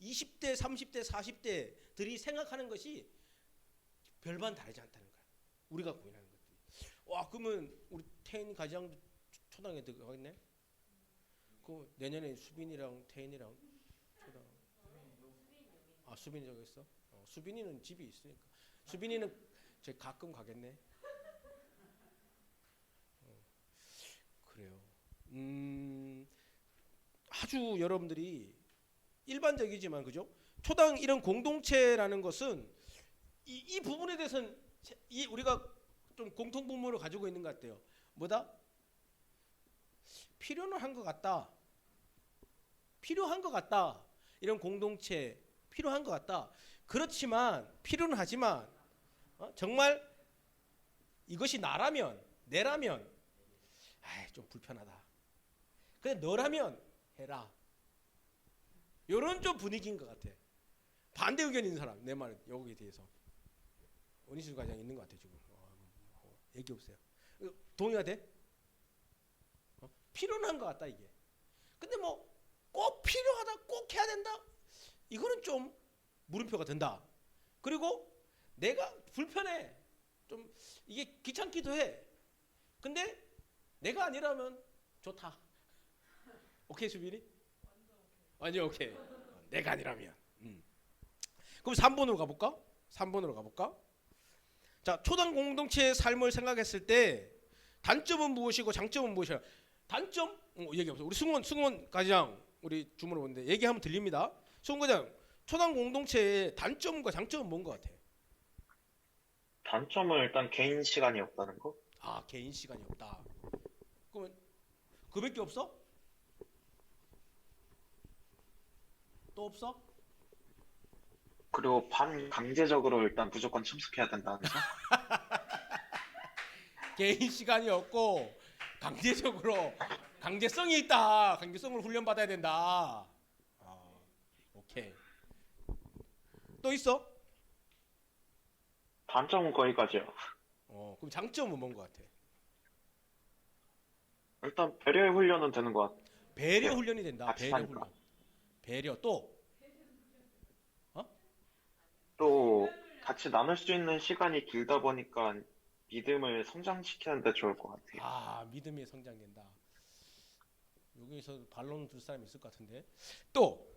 20대, 30대, 40대들이 생각하는 것이 별반 다르지 않다는 거야. 우리가 고민하는 것들이. 와, 그러면 우리 태인 가장 초등에 들어가겠네? 그 내년에 수빈이랑 태인이랑 초등. 아, 수빈이 저기 있어? 수빈이는 집이 있으니까. 수빈이는 저 가끔 가겠네. 그래요. 아주 여러분들이 일반적이지만 그죠? 초당 이런 공동체라는 것은 이 부분에 대해서는 우리가 좀 공통 분모를 가지고 있는 것 같아요. 뭐다? 필요는 한 것 같다. 필요한 것 같다. 이런 공동체 필요한 것 같다. 그렇지만 필요는 하지만 정말 이것이 나라면 내라면 좀 불편하다. 근데 너라면 해라. 이런 좀 분위기인 것 같아. 반대 의견 있는 사람 내 말 여기에 대해서 원희수 과장 있는 것 같아 지금. 얘기 없어요. 동의가 돼? 필요는 한 것 같다 이게. 근데 뭐 꼭 필요하다, 꼭 해야 된다. 이거는 좀 물음표가 든다. 그리고 내가 불편해. 좀 이게 귀찮기도 해. 근데 내가 아니라면 좋다. 오케이 수빈이? 완전 오케이. 내가 아니라면. 그럼 3번으로 가볼까? 3번으로 가볼까? 자, 초당 공동체의 삶을 생각했을 때 단점은 무엇이고 장점은 무엇이야? 단점? 얘기해보세요. 우리 승원 과장 우리 주무로 보는데 얘기하면 들립니다. 승원 과장, 초당 공동체의 단점과 장점은 뭔 것 같아? 단점은 일단 개인 시간이 없다는 거? 아, 개인 시간이 없다. 그러면 그밖에 없어? 또 없어? 그리고 반강제적으로 일단 무조건 참석해야 된다는 거? 개인 시간이 없고 강제적으로 강제성이 있다. 강제성을 훈련받아야 된다. 오케이. 또 있어? 단점은 거기까지요. 그럼 장점은 뭔 것 같아? 일단 배려의 훈련은 되는 것 같아요. 배려 훈련이 된다. 같이 배려 사니까. 훈련. 배려 또 또 같이 나눌 수 있는 시간이 길다 보니까 믿음을 성장시키는 데 좋을 것 같아요. 믿음이 성장된다. 여기서 반론 들 사람이 있을 것 같은데. 또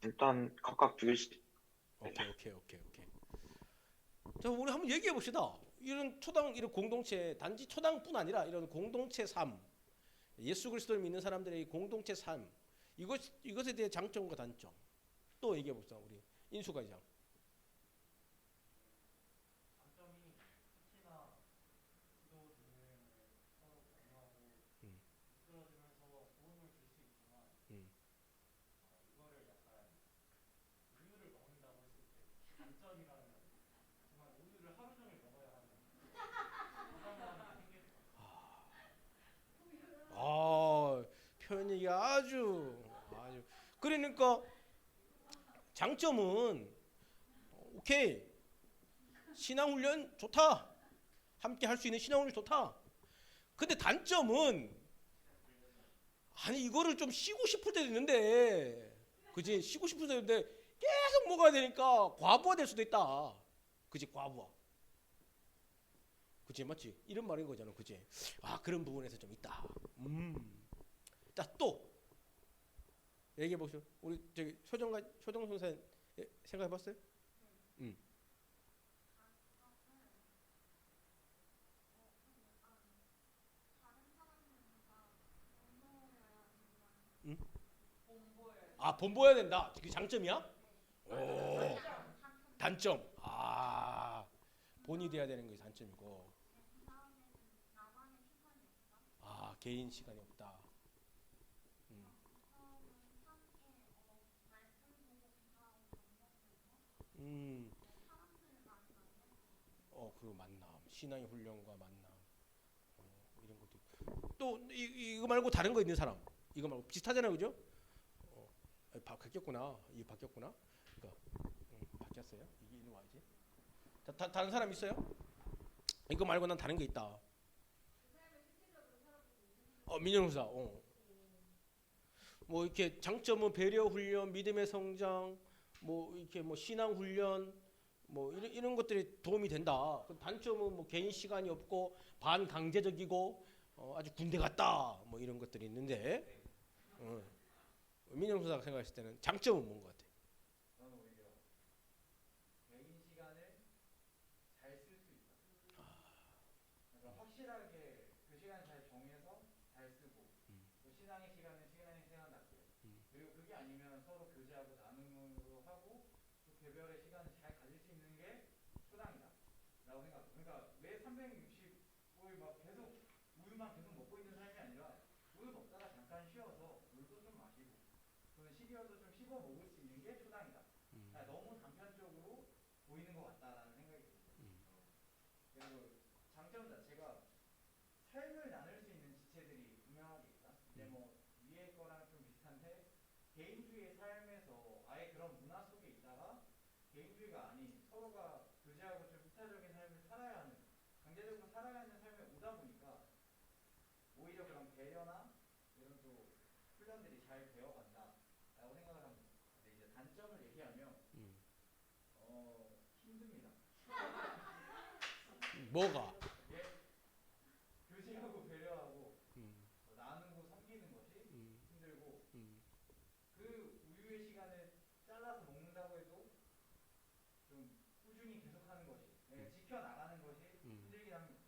일단 각각 두개씩. 오케이. 자, 우리 한번 얘기해 봅시다. 이런 초당 이런 공동체 단지 초당뿐 아니라 이런 공동체 삶, 예수 그리스도를 믿는 사람들의 이 공동체 삶, 이것에 대해 장점과 단점 또 얘기해 봅시다. 우리 인수 과장. 장점이 특히나 기도 동행을 서로 공유하고 이끌어주면서 도움을 줄 수 있지만 이거를 약간 우유를 먹는다고 했을 때 단점이라면 정말 우유를 하루 종일 먹어야 하는 부담감이 생길 것 같아요. 표현이 아주 그러니까 장점은 오케이 신앙훈련 좋다. 함께 할 수 있는 신앙훈련 좋다. 근데 단점은 이거를 좀 쉬고 싶을 때도 있는데 그지? 쉬고 싶을 때도 있는데 계속 먹어야 되니까 과부하 될 수도 있다. 그지? 과부하. 그지? 맞지? 이런 말인 거잖아. 그지? 그런 부분에서 좀 있다. 자, 또 얘기해 보시죠. 우리 저기 효정 선생 생각해 봤어요? 본보여야 된다. 그게 장점이야? 오. 단점. 본이 돼야 되는 게 단점이고. 개인 시간이 없다. 그리고 만남, 신앙의 훈련과 만남, 이런 것도 있고. 또 이거 말고 다른 거 있는 사람, 이거 말고 비슷하잖아요, 그죠? 바뀌었구나, 이게 바뀌었구나. 그러니까 바뀌었어요. 이게 있는 와야지. 다른 사람 있어요? 이거 말고 난 다른 게 있다. 민영사. 뭐 이렇게 장점은 배려 훈련, 믿음의 성장, 뭐 이렇게 뭐 신앙 훈련, 뭐 이런 것들이 도움이 된다. 단점은 뭐 개인 시간이 없고 반강제적이고 아주 군대 같다. 뭐 이런 것들이 있는데, 민영수사가 생각했을 때는 장점은 뭔 것 같아? 저는 오히려 개인 시간을 잘 쓸 수 있다. 그러니까 확실하게 그 시간 잘 정해서 잘 쓰고 또 신앙의 시간은 신앙의 시간답게 그리고 그게 아니면 서로 교제하고 나눔으로 하고 또 개별의 시간을 잘 가질 수 있는 게 초당이다 라고 생각해요. 그러니까 왜 365일 막 계속 우유만 계속 먹고 있는 삶이 아니라 우유 먹다가 잠깐 쉬어서 물도 좀 마시고 또는 시기어도 좀 씹어 먹을 수 있는 게 초당이다. 너무 단편적으로 보이는 것 같다라는 생각이 듭니다. 그리고 장점 자체가 삶을 나눌 수 있는 지체들이 분명하게 있다. 근데 뭐 위에 거랑 좀 비슷한데 개인주의의 삶에서 아예 그런 문화 속에 있다가 개인주의가 아닌 서로가 교제하고 좀 이타적인 삶을 살아야 하는 강제적으로 살아야 하는 삶에 오다 보니까 오히려 그런 배려나 이런 또 훈련들이 잘 되어간다라고 생각을 합니다. 근데 이제 단점을 얘기하면 힘듭니다. 뭐가? 교제하고 배려하고 나누고 섬기는 것이 힘들고 그 우유의 시간을 잘라서 먹는다고 해도 좀 꾸준히 계속하는 것이 지켜나가는 것이 힘들긴 합니다.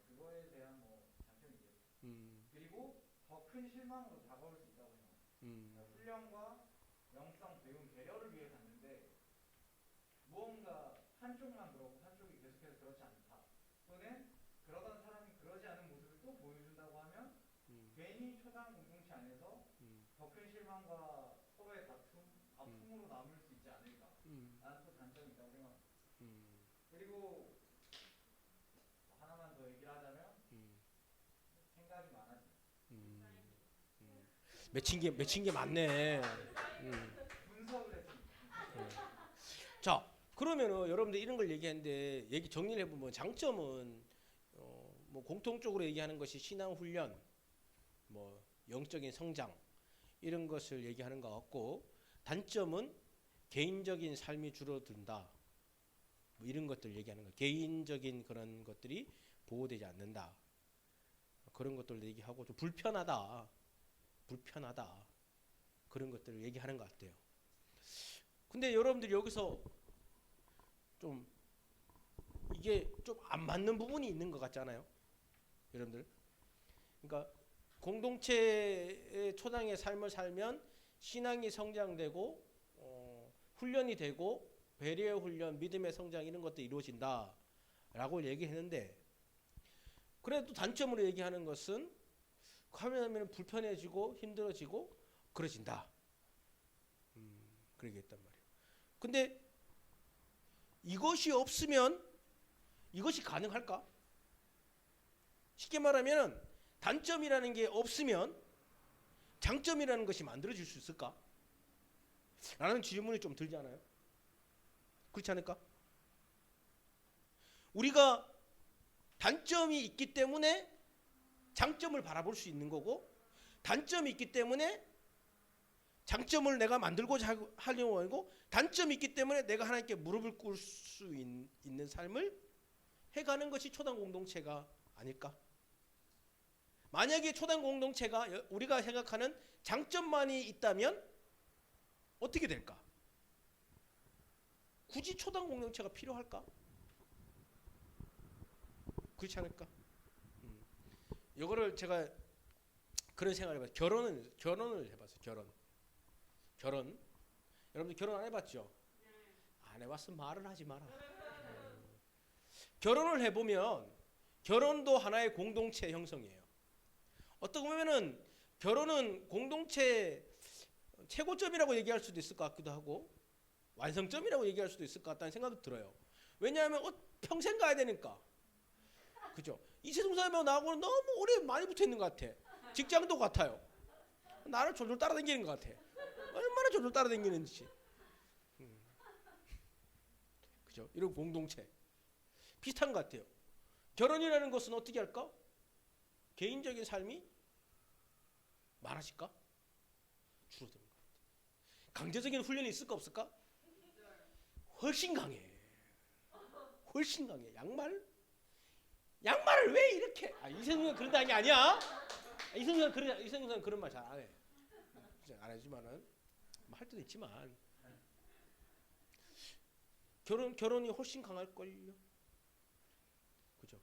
그거에 대한 뭐 장점이죠. 그리고 더 큰 실망으로 다가올 수 있다고 생각합니다. 훈련과 영성, 배움, 배려를 위해 갔는데 무언가 한쪽만 그렇고 한쪽이 계속해서 그렇지 않다. 또는 그러던 사람이 그러지 않은 모습을 또 보여준다고 하면 괜히 초당 공동체 안에서 더 큰 실망과 서로의 다툼, 아픔으로 남을 수 있지 않을까. 라는 또 단점이 있다고 생각합니다. 그리고 하나만 더 얘기를 하자면 생각이 많아진다. 맺힌 게 많네. 분석을 했습니다. 자, 그러면은 여러분들 이런 걸 얘기했는데 얘기 정리를 해보면 장점은 뭐 공통적으로 얘기하는 것이 신앙 훈련, 뭐 영적인 성장 이런 것을 얘기하는 것 같고 단점은 개인적인 삶이 줄어든다. 뭐 이런 것들 얘기하는 거. 개인적인 그런 것들이 보호되지 않는다. 그런 것들 얘기하고 좀 불편하다. 그런 것들을 얘기하는 것 같아요. 근데 여러분들이 여기서 좀 이게 좀 안 맞는 부분이 있는 것 같잖아요. 여러분들. 그러니까 공동체의 초당의 삶을 살면 신앙이 성장되고 훈련이 되고 배려의 훈련, 믿음의 성장 이런 것도 이루어진다라고 얘기했는데 그래도 단점으로 얘기하는 것은 하면 불편해지고 힘들어지고 그러진다. 그렇게 했단 말이에요. 근데 이것이 없으면 이것이 가능할까? 쉽게 말하면 단점이라는 게 없으면 장점이라는 것이 만들어질 수 있을까? 라는 질문이 좀 들지 않아요? 그렇지 않을까? 우리가 단점이 있기 때문에 장점을 바라볼 수 있는 거고 단점이 있기 때문에 장점을 내가 만들고자 하려고 하고 단점이 있기 때문에 내가 하나님께 무릎을 꿇을 수 있는 삶을 해가는 것이 초당 공동체가 아닐까? 만약에 초당 공동체가 우리가 생각하는 장점만이 있다면 어떻게 될까? 굳이 초당 공동체가 필요할까? 그렇지 않을까? 이거를 제가 그런 생각을 해봤어요. 결혼을 해봤어요. 결혼. 여러분들 결혼 안 해봤죠? 안 해봤으면 말을 하지 마라. 결혼을 해보면 결혼도 하나의 공동체 형성이에요. 어떻게 보면은 결혼은 공동체 최고점이라고 얘기할 수도 있을 것 같기도 하고 완성점이라고 얘기할 수도 있을 것 같다는 생각도 들어요. 왜냐하면 평생 가야 되니까. 그죠? 이세동 사람하고 나하고는 너무 오래 많이 붙어 있는 것 같아. 직장도 같아요. 나를 졸졸 따라다니는 것 같아. 얼마나 졸졸 따라다니는지. 그죠? 이런 공동체 비슷한 것 같아요. 결혼이라는 것은 어떻게 할까? 개인적인 삶이 많아질까? 줄어드는 것 같아. 강제적인 훈련이 있을까 없을까? 훨씬 강해. 훨씬 강해. 양말을 왜 이렇게? 이성훈은 그런 게 아니야. 이성훈은 그런 말 잘 안 해. 안 하지만은 뭐 할 때도 있지만 결혼이 훨씬 강할 걸요. 그죠?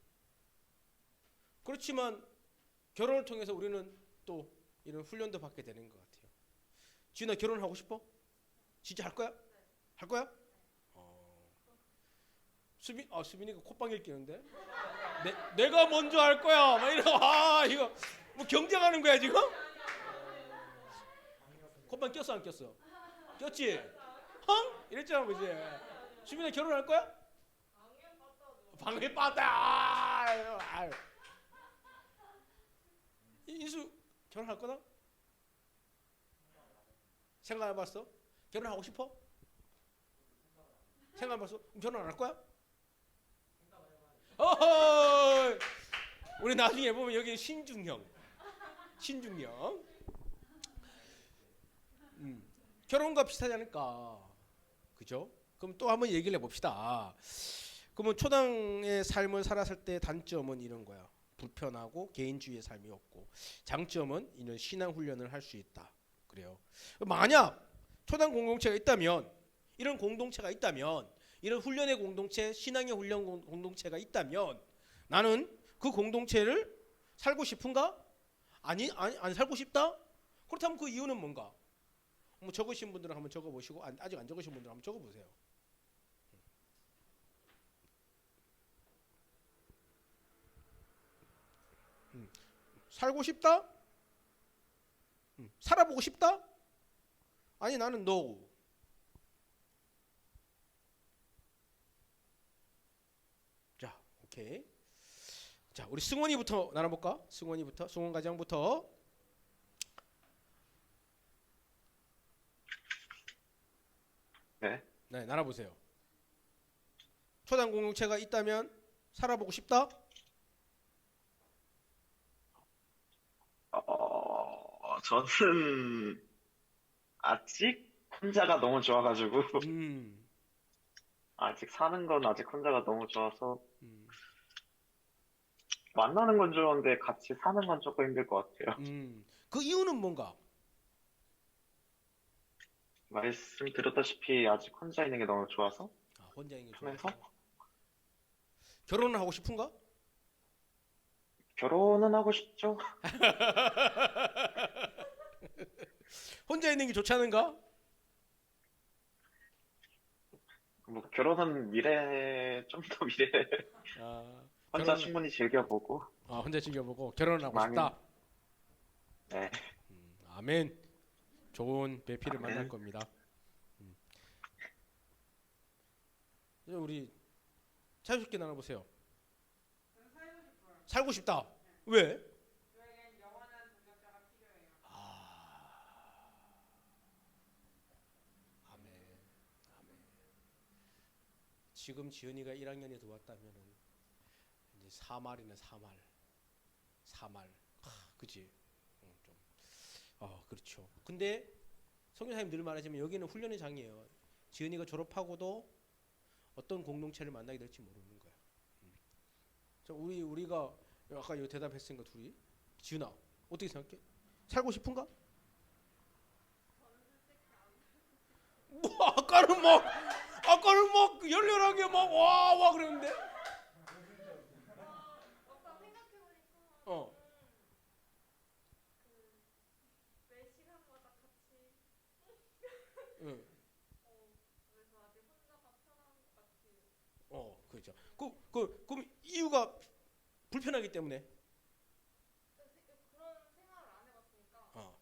그렇지만 결혼을 통해서 우리는 또 이런 훈련도 받게 되는 것 같아요. 지은아 결혼하고 싶어? 진짜 할 거야? 할 거야? 수빈이가 콧방귀를 끼는데? 내가 먼저 할 거야. 막 이러고 이거 뭐 경쟁하는 거야 지금? 콧방귀 꼈어 안 꼈어? 꼈지? 헝? 이랬잖아 그지? 수빈이 결혼할 거야? 방귀 빻다. 인수 결혼할 거다? 생각해봤어? 결혼하고 싶어? 생각해봤어? 결혼 안 할 거야? 어허! 우리 나중에 보면 여기 신중형. 결혼과 비슷하지 않을까? 그죠? 그럼 또 한번 얘기를 해봅시다. 그러면 초당의 삶을 살았을 때 단점은 이런 거야. 불편하고 개인주의의 삶이 없고, 장점은 이런 신앙 훈련을 할 수 있다. 그래요. 만약 초당 공동체가 있다면, 이런 공동체가 있다면, 이런 훈련의 공동체, 신앙의 훈련 공동체가 있다면, 나는 그 공동체를 살고 싶은가? 아니, 안 살고 싶다? 그렇다면 그 이유는 뭔가? 뭐 적으신 분들은 한번 적어보시고, 아직 안 적으신 분들은 한번 적어보세요. 살고 싶다? 살아보고 싶다? 아니 나는 no. 자, 오케이. 자, 우리 승원이부터 나눠볼까? 승원 가장부터. 네. 네, 나눠보세요. 초당 공동체가 있다면 살아보고 싶다? 저는 아직 혼자가 너무 좋아가지고 아직 사는 건 아직 혼자가 너무 좋아서 만나는 건 좋은데 같이 사는 건 조금 힘들 것 같아요. 그 이유는 뭔가? 말씀드렸다시피 아직 혼자 있는 게 너무 좋아서 혼자 있는 게 편해서 좋아서. 결혼을 하고 싶은가? 결혼은 하고 싶죠. 혼자 있는 게 좋지 않은가? 뭐 결혼은 미래 좀 더 미래 혼자 충분히 즐겨보고 혼자 즐겨보고 결혼을 하고 많이- 싶다. 네. 아멘. 좋은 배필을 아멘. 만날 겁니다. 이제 우리 자유롭게 나눠보세요. 저는 살고 싶어요. 살고 싶다. 왜? 저에겐 영원한 동역자가 필요해요. 아멘. 지금 지은이가 1학년에 들어왔다면은 이제 4말이네 4말. 그지? 좀. 그렇죠. 근데 성교사님 늘 말하지만 여기는 훈련의 장이에요. 지은이가 졸업하고도 어떤 공동체를 만나게 될지 모르는 거야. 자, 우리가 아까 이거 대답했으니까 둘이 지은아 어떻게 생각해? 살고 싶은가? 뭐 아까는 막 열렬하게 막 와 그랬는데. 막상 생각해보니까 매 시간마다 같이 응. 그래서 아직 혼자가 편한 것 같아요. 그렇죠. 그럼 이유가 불편하기 때문에. 그런 생활을 안 해봤으니까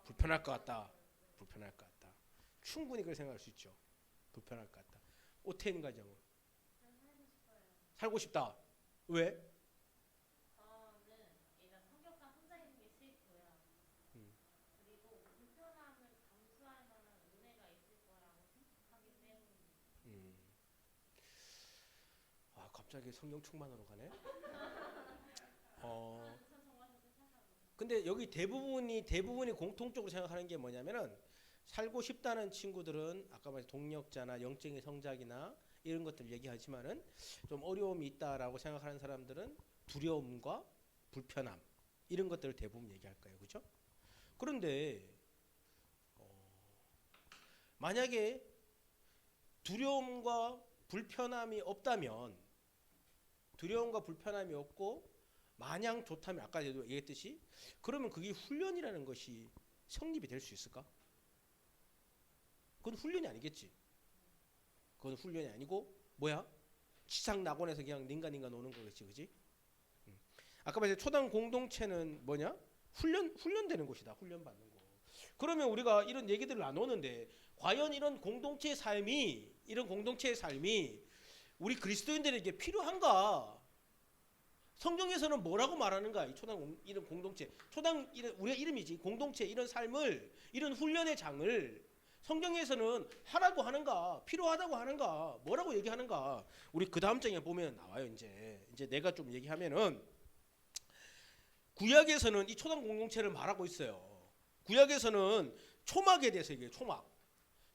불편할 것 같다. 충분히 그렇게 생각할 수 있죠. 불편할 것 같다. 오태인 가정은 저는 살고 싶어요. 살고 싶다. 왜? 저는 일단 성격상 혼자 있는 게 싫고요. 음. 그리고 불편함을 감수할 만한 은혜가 있을 거라고 생각하기 때문에. 아 갑자기 성령 충만으로 가네. 전 정말 그렇게 생각합니다. 근데 여기 대부분이 공통적으로 생각하는 게 뭐냐면은 살고 싶다는 친구들은 아까 말한 동력자나 영적인 성장이나 이런 것들 얘기하지만은 좀 어려움이 있다라고 생각하는 사람들은 두려움과 불편함 이런 것들을 대부분 얘기할 거예요, 그렇죠? 그런데 만약에 두려움과 불편함이 없다면 두려움과 불편함이 없고 마냥 좋다면 아까 얘기했듯이 그러면 그게 훈련이라는 것이 성립이 될 수 있을까? 그건 훈련이 아니겠지. 그건 훈련이 아니고 뭐야? 지상 낙원에서 그냥 닌가닌가 노는 거겠지, 그지? 아까 말했 초당 공동체는 뭐냐? 훈련되는 곳이다. 훈련받는 곳. 그러면 우리가 이런 얘기들을 나누는데 과연 이런 공동체의 삶이 우리 그리스도인들에게 필요한가? 성경에서는 뭐라고 말하는가? 이 초당 이런 공동체, 초당 우리가 이름이지 공동체 이런 삶을 이런 훈련의 장을 성경에서는 하라고 하는가, 필요하다고 하는가, 뭐라고 얘기하는가? 우리 그 다음 장에 보면 나와요. 이제 내가 좀 얘기하면은 구약에서는 이 초당 공동체를 말하고 있어요. 구약에서는 초막에 대해서 얘기해요.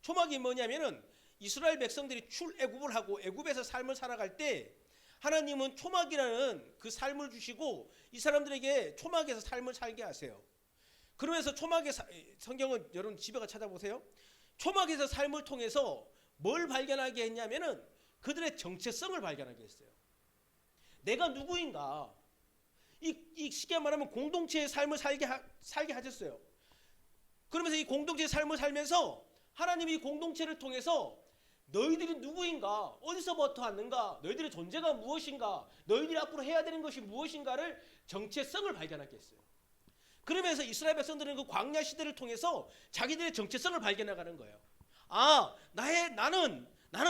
초막이 뭐냐면은 이스라엘 백성들이 출애굽을 하고 애굽에서 삶을 살아갈 때 하나님은 초막이라는 그 삶을 주시고 이 사람들에게 초막에서 삶을 살게 하세요. 그러면서 성경은 여러분 집에 가 찾아보세요. 초막에서 삶을 통해서 뭘 발견하게 했냐면은 그들의 정체성을 발견하게 했어요. 내가 누구인가? 이 쉽게 말하면 공동체의 삶을 살게 하셨어요. 그러면서 이 공동체의 삶을 살면서 하나님이 이 공동체를 통해서 너희들이 누구인가? 어디서부터 왔는가? 너희들의 존재가 무엇인가? 너희들이 앞으로 해야 되는 것이 무엇인가를 정체성을 발견하게 했어요. 그러면서 이스라엘 백성들은 그 광야 시대를 통해서 자기들의 정체성을 발견해가는 거예요. 아, 나는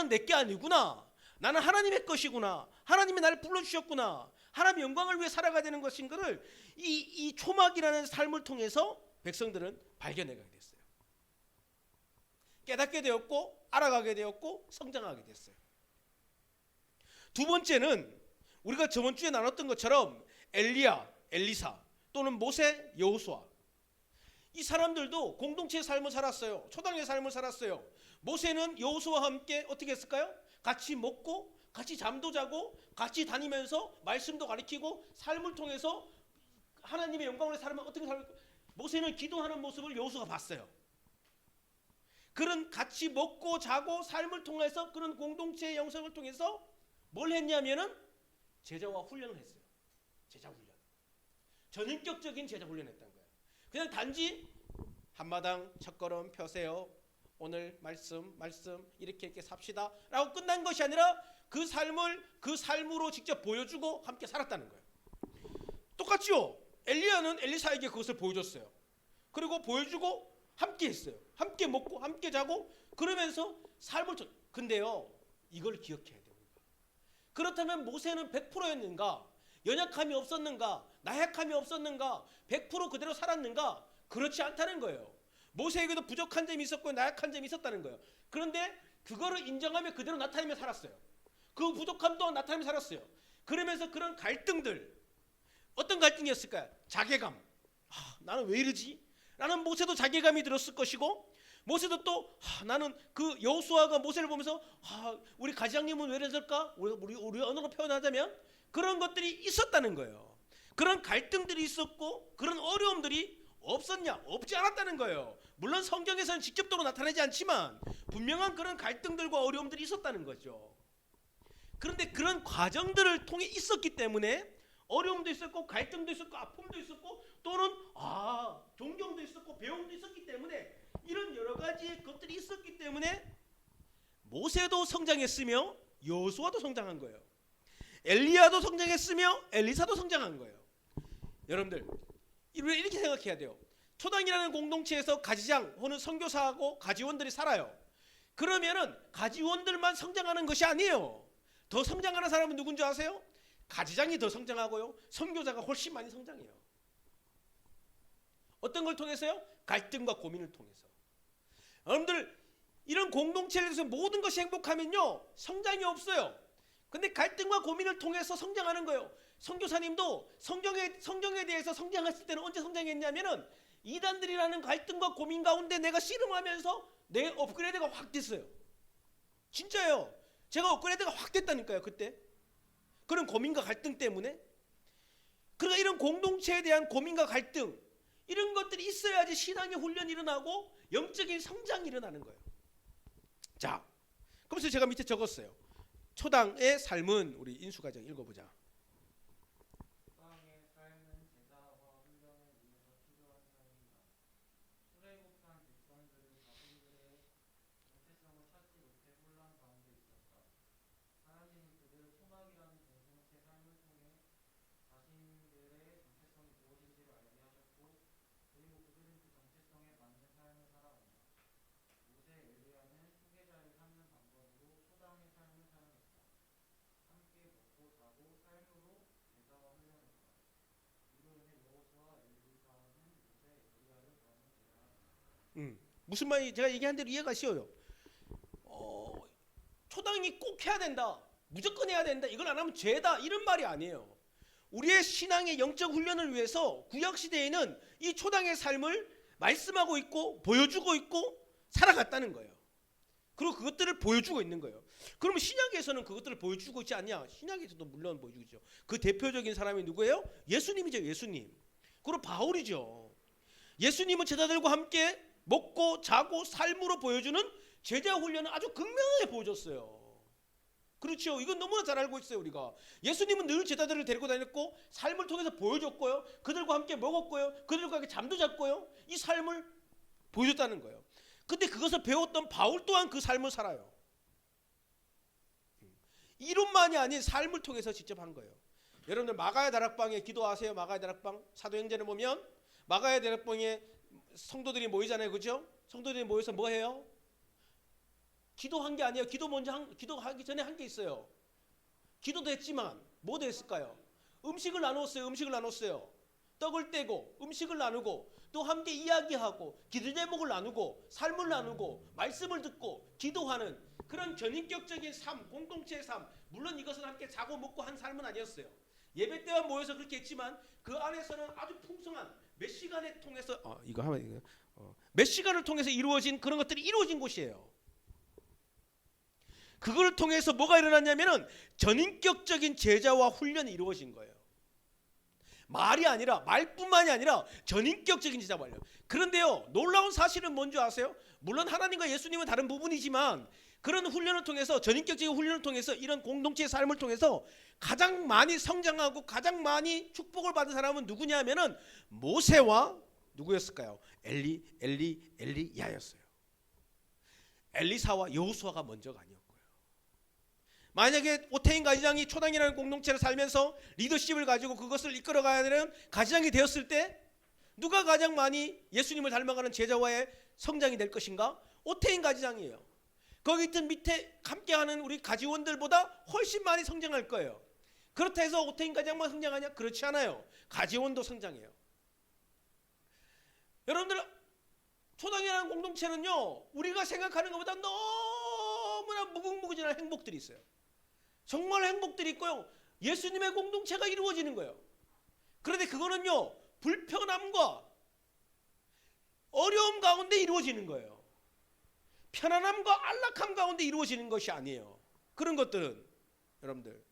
내게 아니구나. 나는 하나님의 것이구나. 하나님이 나를 불러주셨구나. 하나님의 영광을 위해 살아가야 되는 것인 것을 이 초막이라는 삶을 통해서 백성들은 발견해가게 됐어요. 깨닫게 되었고 알아가게 되었고 성장하게 됐어요. 두 번째는 우리가 저번 주에 나눴던 것처럼 엘리야, 엘리사 또는 모세, 여호수아 이 사람들도 공동체의 삶을 살았어요. 초당의 삶을 살았어요. 모세는 여호수아와 함께 어떻게 했을까요? 같이 먹고 같이 잠도 자고 같이 다니면서 말씀도 가르치고 삶을 통해서 하나님의 영광을 살면 어떻게 살까? 모세는 기도하는 모습을 여호수아가 봤어요. 그런 같이 먹고 자고 삶을 통해서 그런 공동체의 영성을 통해서 뭘 했냐면은 제자와 훈련을 했어요. 제자 훈련. 전인격적인 제자 훈련했다는 거예요. 그냥 단지 한마당 첫걸음 펴세요. 오늘 말씀 이렇게 삽시다 라고 끝난 것이 아니라 그 삶을 그 삶으로 직접 보여주고 함께 살았다는 거예요. 똑같죠? 엘리야는 엘리사에게 그것을 보여줬어요. 그리고 보여주고 함께 했어요. 함께 먹고 함께 자고 그러면서 삶을 근데요 이걸 기억해야 돼요. 그렇다면 모세는 100%였는가? 연약함이 없었는가? 나약함이 없었는가? 100% 그대로 살았는가? 그렇지 않다는 거예요. 모세에게도 부족한 점이 있었고 나약한 점이 있었다는 거예요. 그런데 그거를 인정하며 그대로 나타내며 살았어요. 그 부족함 또한 나타내며 살았어요. 그러면서 그런 갈등들 어떤 갈등이었을까요? 자괴감. 나는 왜 이러지? 라는 모세도 자괴감이 들었을 것이고 모세도 또 나는 그 여호수아가 모세를 보면서 우리 가장님은 왜 이랬을까? 우리 언어로 표현하자면 그런 것들이 있었다는 거예요. 그런 갈등들이 있었고 그런 어려움들이 없었냐? 없지 않았다는 거예요. 물론 성경에서는 직접적으로 나타나지 않지만 분명한 그런 갈등들과 어려움들이 있었다는 거죠. 그런데 그런 과정들을 통해 있었기 때문에 어려움도 있었고 갈등도 있었고 아픔도 있었고 또는 존경도 있었고 배움도 있었기 때문에 이런 여러 가지 것들이 있었기 때문에 모세도 성장했으며 여호수아도 성장한 거예요. 엘리야도 성장했으며 엘리사도 성장한 거예요. 여러분들 이렇게 생각해야 돼요. 초당이라는 공동체에서 가지장 혹은 선교사하고 가지원들이 살아요. 그러면은 가지원들만 성장하는 것이 아니에요. 더 성장하는 사람은 누군지 아세요? 가지장이 더 성장하고요. 선교사가 훨씬 많이 성장해요. 어떤 걸 통해서요? 갈등과 고민을 통해서. 여러분들 이런 공동체에 대해서 모든 것이 행복하면요 성장이 없어요. 근데 갈등과 고민을 통해서 성장하는 거예요. 선교사님도 성경에 대해서 성장했을 때는 언제 성장했냐면은 이단들이라는 갈등과 고민 가운데 내가 씨름하면서 내 업그레이드가 확 됐어요. 진짜예요. 제가 업그레이드가 확 됐다니까요. 그때 그런 고민과 갈등 때문에. 그러니까 이런 공동체에 대한 고민과 갈등 이런 것들이 있어야지 신앙의 훈련이 일어나고 영적인 성장이 일어나는 거예요. 자, 그래서 제가 밑에 적었어요. 초당의 삶은 우리 인수가정 읽어보자. 초당의 삶은 제자와 훈련을 위해서 필요한 삶이다. 수레국한 백성들은 자신들의 정체성을 찾지 못해 혼란 가운데 있었다. 하나님은 그들을 소망이라는 공동체 삶을 통해 자신들의 정체성이 무엇인지를 알게 하셨고, 그리고 그들은 그 정체성에 맞는 삶을 살아간다. 모세 엘리야는 후계자를 삼는 방법으로 초당의 삶을 사용했다. 함께 먹고 자고 삶으로 제자와 훈련했다. 이로 인해 여호수아 엘리사는 모세 엘리야를 더는 제한했다. 무슨 말이 제가 얘기한 대로 이해가 쉬워요. 초당이 꼭 해야 된다. 무조건 해야 된다. 이걸 안 하면 죄다. 이런 말이 아니에요. 우리의 신앙의 영적 훈련을 위해서 구약시대에는 이 초당의 삶을 말씀하고 있고 보여주고 있고 살아갔다는 거예요. 그리고 그것들을 보여주고 있는 거예요. 그러면 신약에서는 그것들을 보여주고 있지 않냐? 신약에서도 물론 보여주고 있죠. 그 대표적인 사람이 누구예요? 예수님이죠. 예수님. 그리고 바울이죠. 예수님은 제자들과 함께 먹고 자고 삶으로 보여주는 제자 훈련을 아주 극명하게 보여줬어요. 그렇죠. 이건 너무나 잘 알고 있어요. 우리가 예수님은 늘 제자들을 데리고 다녔고 삶을 통해서 보여줬고요. 그들과 함께 먹었고요. 그들과 함께 잠도 잤고요. 이 삶을 보여줬다는 거예요. 근데 그것을 배웠던 바울 또한 그 삶을 살아요. 이론만이 아닌 삶을 통해서 직접 한 거예요. 여러분들 마가야 다락방에 기도하세요. 마가야 다락방 사도행전을 보면 마가야 다락방에 성도들이 모이잖아요. 그죠? 성도들이 모여서 뭐 해요? 기도한 게 아니에요. 기도하기 전에 한 게 있어요. 기도도 했지만 뭐도 했을까요? 음식을 나눴어요. 떡을 떼고 음식을 나누고 또 함께 이야기하고 기도 제목을 나누고 삶을 나누고 말씀을 듣고 기도하는 그런 전인격적인 삶, 공동체의 삶. 물론 이것은 함께 자고 먹고 한 삶은 아니었어요. 예배 때만 모여서 그렇게 했지만 그 안에서는 아주 풍성한 몇 시간을 통해서 몇 시간을 통해서 이루어진 그런 것들이 이루어진 곳이에요. 그걸 통해서 뭐가 일어났냐면은 전인격적인 제자와 훈련이 이루어진 거예요. 말뿐만이 아니라 전인격적인 제자 훈련. 그런데요, 놀라운 사실은 뭔지 아세요? 물론 하나님과 예수님은 다른 부분이지만 그런 훈련을 통해서 전인격적인 훈련을 통해서 이런 공동체의 삶을 통해서 가장 많이 성장하고 가장 많이 축복을 받은 사람은 누구냐면은 모세와 누구였을까요? 엘리야였어요. 엘리사와 여호수아가 먼저가 아니었고요. 만약에 오태인 가지장이 초당이라는 공동체를 살면서 리더십을 가지고 그것을 이끌어가야 되는 가지장이 되었을 때 누가 가장 많이 예수님을 닮아가는 제자와의 성장이 될 것인가? 오태인 가지장이에요. 거기 있던 밑에 함께하는 우리 가지원들보다 훨씬 많이 성장할 거예요. 그렇다 해서 오태인 가지장만 성장하냐? 그렇지 않아요. 가지원도 성장해요. 여러분들 초당이라는 공동체는요, 우리가 생각하는 것보다 너무나 무궁무진한 행복들이 있어요. 정말 행복들이 있고요. 예수님의 공동체가 이루어지는 거예요. 그런데 그거는요, 불편함과 어려움 가운데 이루어지는 거예요. 편안함과 안락함 가운데 이루어지는 것이 아니에요. 그런 것들은 여러분들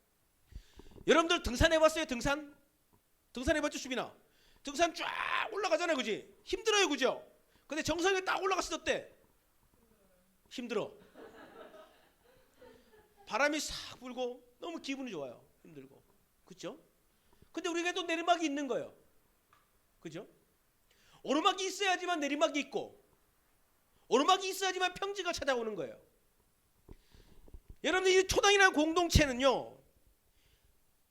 등산해봤어요? 등산해봤죠? 수빈아? 등산 쫙 올라가잖아요. 그지? 힘들어요. 그죠? 근데 정상에 딱 올라갔을 때 힘들어. 바람이 싹 불고 너무 기분이 좋아요. 힘들고. 그렇죠? 근데 우리에게도 내리막이 있는 거예요. 그죠? 오르막이 있어야지만 내리막이 있고 오르막이 있어야지만 평지가 찾아오는 거예요. 여러분들 이 초당이라는 공동체는요,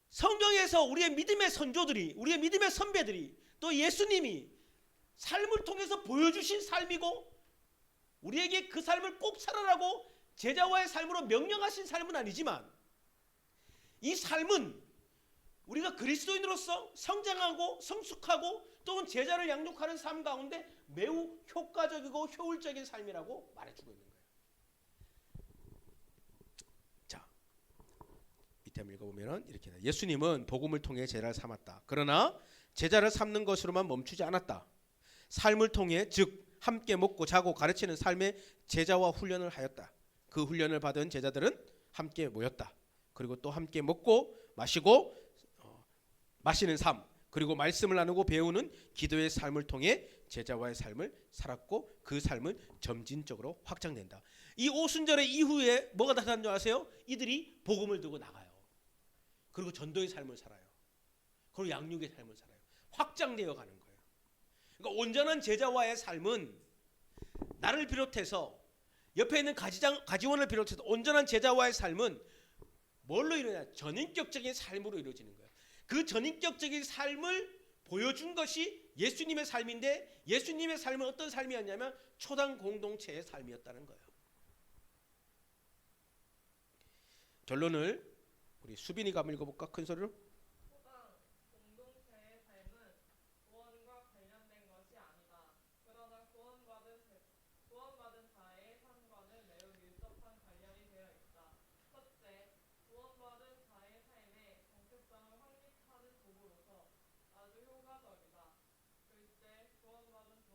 성경에서 우리의 믿음의 선조들이, 우리의 믿음의 선배들이, 또 예수님이 삶을 통해서 보여주신 삶이고 우리에게 그 삶을 꼭 살아라고 제자와의 삶으로 명령하신 삶은 아니지만 이 삶은 우리가 그리스도인으로서 성장하고 성숙하고 또는 제자를 양육하는 삶 가운데 매우 효과적이고 효율적인 삶이라고 말해주고 있는 거예요. 자, 밑에 한번 읽어보면 이렇게 돼. 예수님은 복음을 통해 제자를 삼았다. 그러나 제자를 삼는 것으로만 멈추지 않았다. 삶을 통해 즉 함께 먹고 자고 가르치는 삶의 제자와 훈련을 하였다. 그 훈련을 받은 제자들은 함께 모였다. 그리고 또 함께 먹고 마시고 마시는 삶, 그리고 말씀을 나누고 배우는 기도의 삶을 통해 제자와의 삶을 살았고 그 삶은 점진적으로 확장된다. 이 오순절의 이후에 뭐가 나타난 줄 아세요? 이들이 복음을 들고 나가요. 그리고 전도의 삶을 살아요. 그리고 양육의 삶을 살아요. 확장되어 가는 거예요. 그러니까 온전한 제자와의 삶은 나를 비롯해서 옆에 있는 가지원을 비롯해서 온전한 제자와의 삶은 뭘로 이루냐? 전인격적인 삶으로 이루어지는 거예요. 그 전인격적인 삶을 보여준 것이 예수님의 삶인데 예수님의 삶은 어떤 삶이었냐면 초당 공동체의 삶이었다는 거예요. 결론을 우리 수빈이가 한번 읽어볼까? 큰 소리로. 초당 공동체의 삶은 구원과 관련된 것이 아니다. 그러나 구원받은 자의 삶과는 매우 밀접한 관련이 되어 있다. 첫째, 구원받은 자의 삶에 정체성을 확립하는 도구로서 아주 효과적이다. 둘째, 구원받은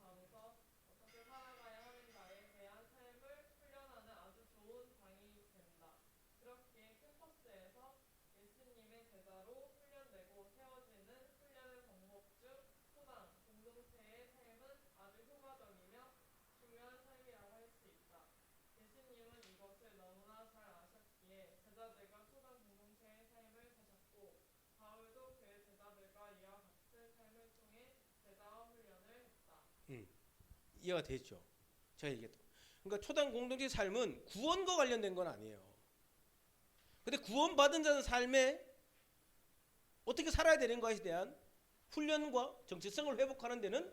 자로서 어떻게 살아가야 하는가에 대한 삶을 훈련하는 아주 좋은 장이 된다. 그렇게 캠퍼스에서 예수님의 제자로 훈련되고 세워지는 훈련의 방법 중 초당 공동체의 삶은 아주 효과적이며 중요한 삶이라고 할 수 있다. 예수님은 이것을 너무나 잘 아셨기에 제자들과 초당 공동체의 삶을 사셨고 바울도 그의 제자들과 이와 같은 삶을 통해 제자와 훈련을 했다. 이해가 되죠? 제가 얘기했던. 그러니까 초당 공동체 삶은 구원과 관련된 건 아니에요. 근데 구원받은 자는 삶에 어떻게 살아야 되는 것에 대한 훈련과 정체성을 회복하는 데는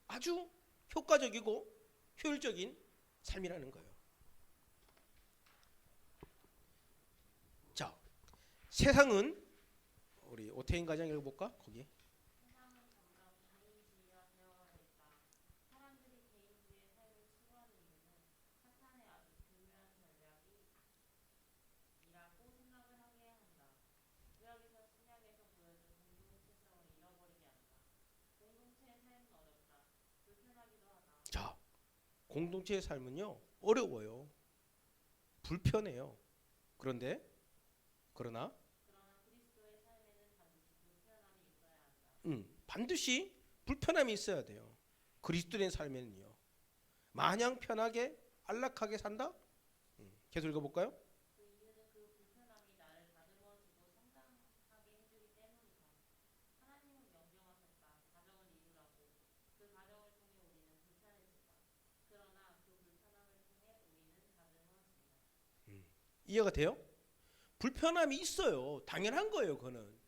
아주 효과적이고 효율적인 삶이라는 거예요. 자, 세상은 우리 오태인 가장 읽어볼까? 거기. 세상은 점점 개인주의화 되어가겠다. 사람들이 개인주의의 삶을 추구하는 이유는 사탄의 아주 교묘한 전략이라고 생각을 하게 한다. 구약에서 신약에서 보여준 공동체성을 잃어버리게 한다. 공동체의 삶은 어렵다. 불편하기도 하다. 자, 공동체의 삶은요 어려워요. 불편해요. 그러나 그리스도의 삶에는 반드시 불편함이 있어야 돼요. 그리스도의 삶에는요. 마냥 편하게 안락하게 산다? 계속 읽어볼까요? 그 이유는 그 불편함이 나를 다듬어주고 성장하게 해주기 때문이다. 하나님은 명령하셨다. 가정을 이루라고. 그 가정을 통해 우리는 불편해진다. 그러나 그 불편함을 통해 우리는 다듬어진다. 이해가 돼요? 불편함이 있어요. 당연한 거예요. 그거는.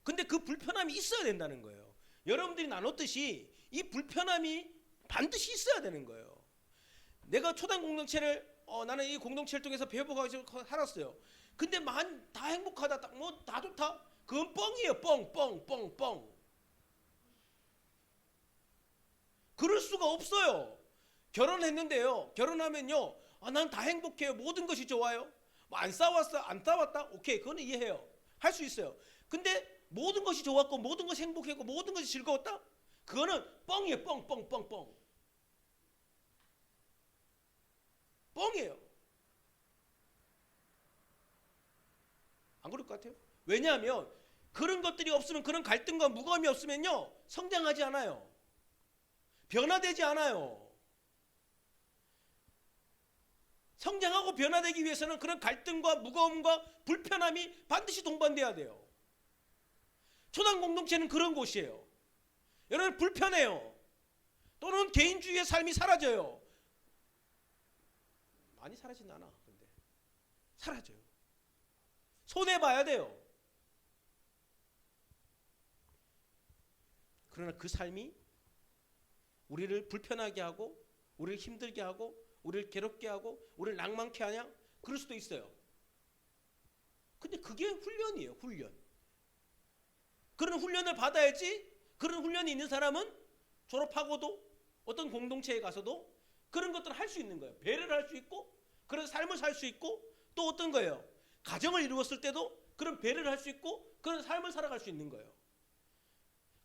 근데 그 불편함이 있어야 된다는 거예요. 여러분들이 나눴듯이 이 불편함이 반드시 있어야 되는 거예요. 내가 초당 공동체를 나는 이 공동체를 통해서 배워보고 살았어요. 근데 다 행복하다, 뭐 다 좋다? 그건 뻥이에요. 뻥. 그럴 수가 없어요. 결혼했는데요. 결혼하면요. 난 다 행복해요. 모든 것이 좋아요. 뭐 안 싸웠다? 오케이, 그건 이해해요. 할 수 있어요. 근데 모든 것이 좋았고 모든 것이 행복했고 모든 것이 즐거웠다? 그거는 뻥이에요. 뻥이에요. 안 그럴 것 같아요? 왜냐하면 그런 것들이 없으면, 그런 갈등과 무거움이 없으면요 성장하지 않아요. 변화되지 않아요. 성장하고 변화되기 위해서는 그런 갈등과 무거움과 불편함이 반드시 동반돼야 돼요. 초당 공동체는 그런 곳이에요. 여러분 불편해요. 또는 개인주의의 삶이 사라져요. 많이 사라지진 않아. 근데 사라져요. 손해봐야 돼요. 그러나 그 삶이 우리를 불편하게 하고 우리를 힘들게 하고 우리를 괴롭게 하고 우리를 낭만케 하냐? 그럴 수도 있어요. 근데 그게 훈련이에요. 훈련. 그런 훈련을 받아야지. 그런 훈련이 있는 사람은 졸업하고도 어떤 공동체에 가서도 그런 것들을 할 수 있는 거예요. 배려를 할 수 있고 그런 삶을 살 수 있고 또 어떤 거예요? 가정을 이루었을 때도 그런 배려를 할 수 있고 그런 삶을 살아갈 수 있는 거예요.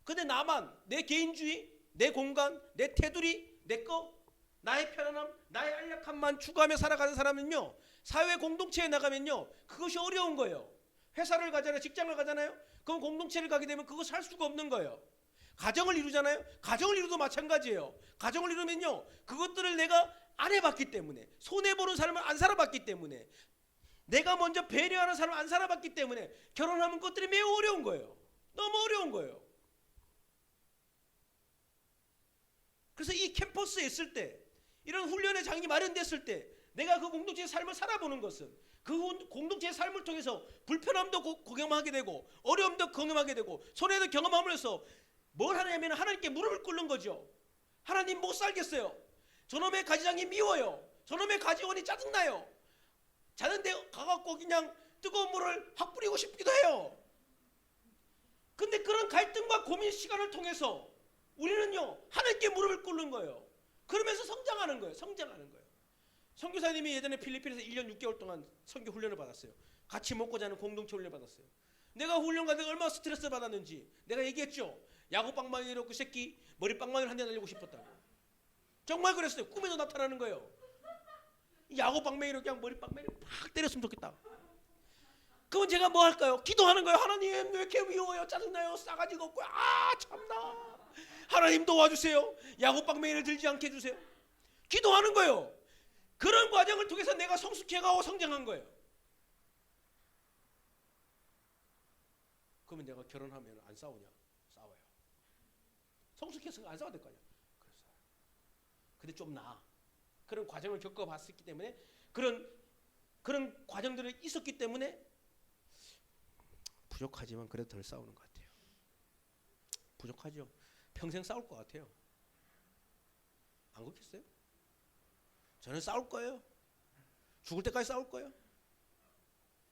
근데 나만 내 개인주의, 내 공간, 내 테두리, 내 거, 나의 편안함, 나의 안락함만 추구하며 살아가는 사람은요, 사회 공동체에 나가면요, 그것이 어려운 거예요. 회사를 가잖아요, 직장을 가잖아요. 그럼 공동체를 가게 되면 그것을 할 수가 없는 거예요. 가정을 이루잖아요. 가정을 이루도 마찬가지예요. 가정을 이루면요, 그것들을 내가 안 해봤기 때문에, 손해보는 삶을 안 살아봤기 때문에, 내가 먼저 배려하는 삶을 안 살아봤기 때문에 결혼하면 그것들이 매우 어려운 거예요. 너무 어려운 거예요. 그래서 이 캠퍼스에 있을 때, 이런 훈련의 장이 마련됐을 때 내가 그 공동체의 삶을 살아보는 것은 그 공동체의 삶을 통해서 불편함도 경험하게 되고 어려움도 경험하게 되고 손해도 경험하면서 뭘 하냐면 하나님께 무릎을 꿇는 거죠. 하나님 못 살겠어요. 저놈의 가지장이 미워요. 저놈의 가지원이 짜증나요. 자는데 가갖고 그냥 뜨거운 물을 확 뿌리고 싶기도 해요. 근데 그런 갈등과 고민 시간을 통해서 우리는요, 하나님께 무릎을 꿇는 거예요. 그러면서 성장하는 거예요. 성장하는 거예요. 선교사님이 예전에 필리핀에서 1년 6개월 동안 선교 훈련을 받았어요. 같이 먹고 자는 공동체 훈련을 받았어요. 내가 훈련 가다가 얼마나 스트레스 받았는지 내가 얘기했죠. 야구 빵망이로 그 새끼 머리 빵망이를 한 대 날리고 싶었다고. 정말 그랬어요. 꿈에도 나타나는 거예요. 야구 빵망이로 그냥 머리 빵망이를 팍 때렸으면 좋겠다. 그건 제가 뭐 할까요? 기도하는 거예요. 하나님 왜 이렇게 미워요? 짜증나요? 싸가지가 없고 참나. 하나님 도와주세요. 야구 빵맹이를 들지 않게 해주세요. 기도하는 거예요. 그런 과정을 통해서 내가 성숙해가고 성장한 거예요. 그러면 내가 결혼하면 안 싸우냐? 싸워요. 성숙해서 안 싸워야 될 거 아니야. 그래서 근데 좀 나아. 그런 과정을 겪어봤기 때문에 그런 과정들이 있었기 때문에 부족하지만 그래도 덜 싸우는 것 같아요. 부족하죠. 평생 싸울 것 같아요. 안 그렇겠어요? 저는 싸울 거예요. 죽을 때까지 싸울 거예요.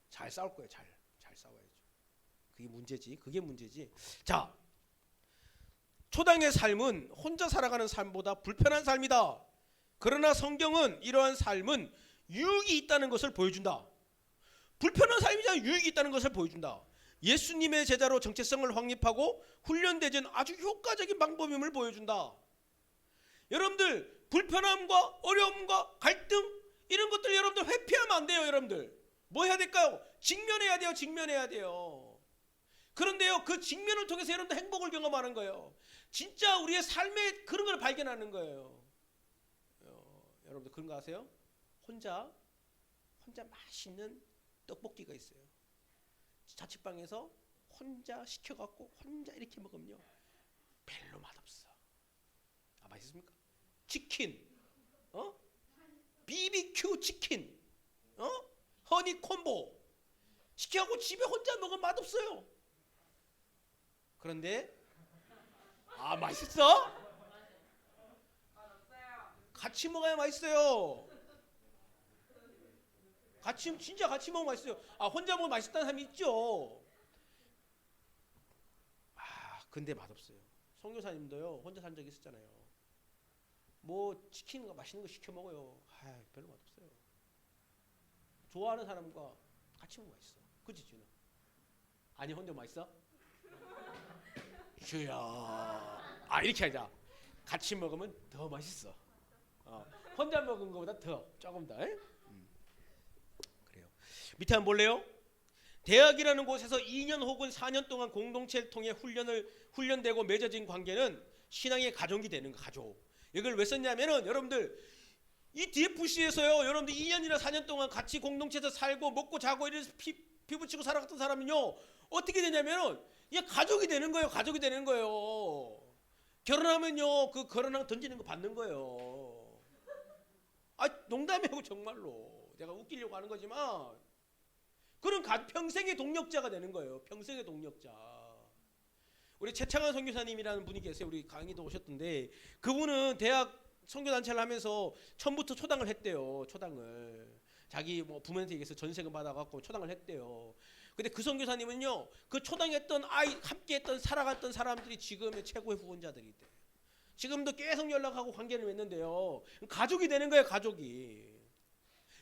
잘 싸울 거예요. 잘 싸워야죠. 그게 문제지. 자, 초당의 삶은 혼자 살아가는 삶보다 불편한 삶이다. 그러나 성경은 이러한 삶은 유익이 있다는 것을 보여준다. 불편한 삶이잖아요. 유익이 있다는 것을 보여준다. 예수님의 제자로 정체성을 확립하고 훈련되진 아주 효과적인 방법임을 보여준다. 여러분들 불편함과 어려움과 갈등 이런 것들 여러분들 회피하면 안 돼요. 여러분들 뭐 해야 될까요? 직면해야 돼요. 직면해야 돼요. 그런데요, 그 직면을 통해서 여러분들 행복을 경험하는 거예요. 진짜 우리의 삶에 그런 걸 발견하는 거예요. 여러분들 그런 거 아세요? 혼자 맛있는 떡볶이가 있어요. 자취방에서 혼자 시켜갖고 혼자 이렇게 먹으면요 별로 맛없어. 맛있습니까? 치킨, BBQ 치킨, 허니 콤보 시켜갖고 집에 혼자 먹으면 맛없어요. 그런데 맛있어? 같이 먹어야 맛있어요. 진짜 같이 먹으면 맛있어요. 혼자 먹으면 맛있다는 사람이 있죠. 근데 맛없어요. 선교사님도요 혼자 산 적 있었잖아요. 뭐 치킨 맛있는 거 시켜 먹어요. 별로 맛없어요. 좋아하는 사람과 같이 먹으면 맛있어. 그치 준아? 아니 혼자 맛있어? 주야. 이렇게 하자. 같이 먹으면 더 맛있어. 혼자 먹은 것보다 조금 더. 그래요. 밑에 한번 볼래요? 대학이라는 곳에서 2년 혹은 4년 동안 공동체를 통해 훈련되고 맺어진 관계는 신앙의 가족이 되는 거. 가족. 이걸 왜 썼냐면은 여러분들 이 DFC에서요 여러분들 2년이나 4년 동안 같이 공동체에서 살고 먹고 자고 이래서 피 붙이고 살아갔던 사람은요 어떻게 되냐면은 이게 가족이 되는 거예요. 가족이 되는 거예요. 결혼하면요 그 결혼하고 던지는 거 받는 거예요. 농담이고 정말로 내가 웃기려고 하는 거지만 그런 평생의 동력자가 되는 거예요. 평생의 동력자. 우리 최창환 선교사님이라는 분이 계세요. 우리 강의도 오셨던데 그분은 대학 선교단체를 하면서 처음부터 초당을 했대요. 초당을 자기 뭐 부모한테 얘기해서 전세금 받아갖고 초당을 했대요. 근데 그 선교사님은요, 그 초당했던 아이 함께했던 살아갔던 사람들이 지금의 최고의 후원자들이 돼. 지금도 계속 연락하고 관계를 맺는데요. 가족이 되는 거예요. 가족이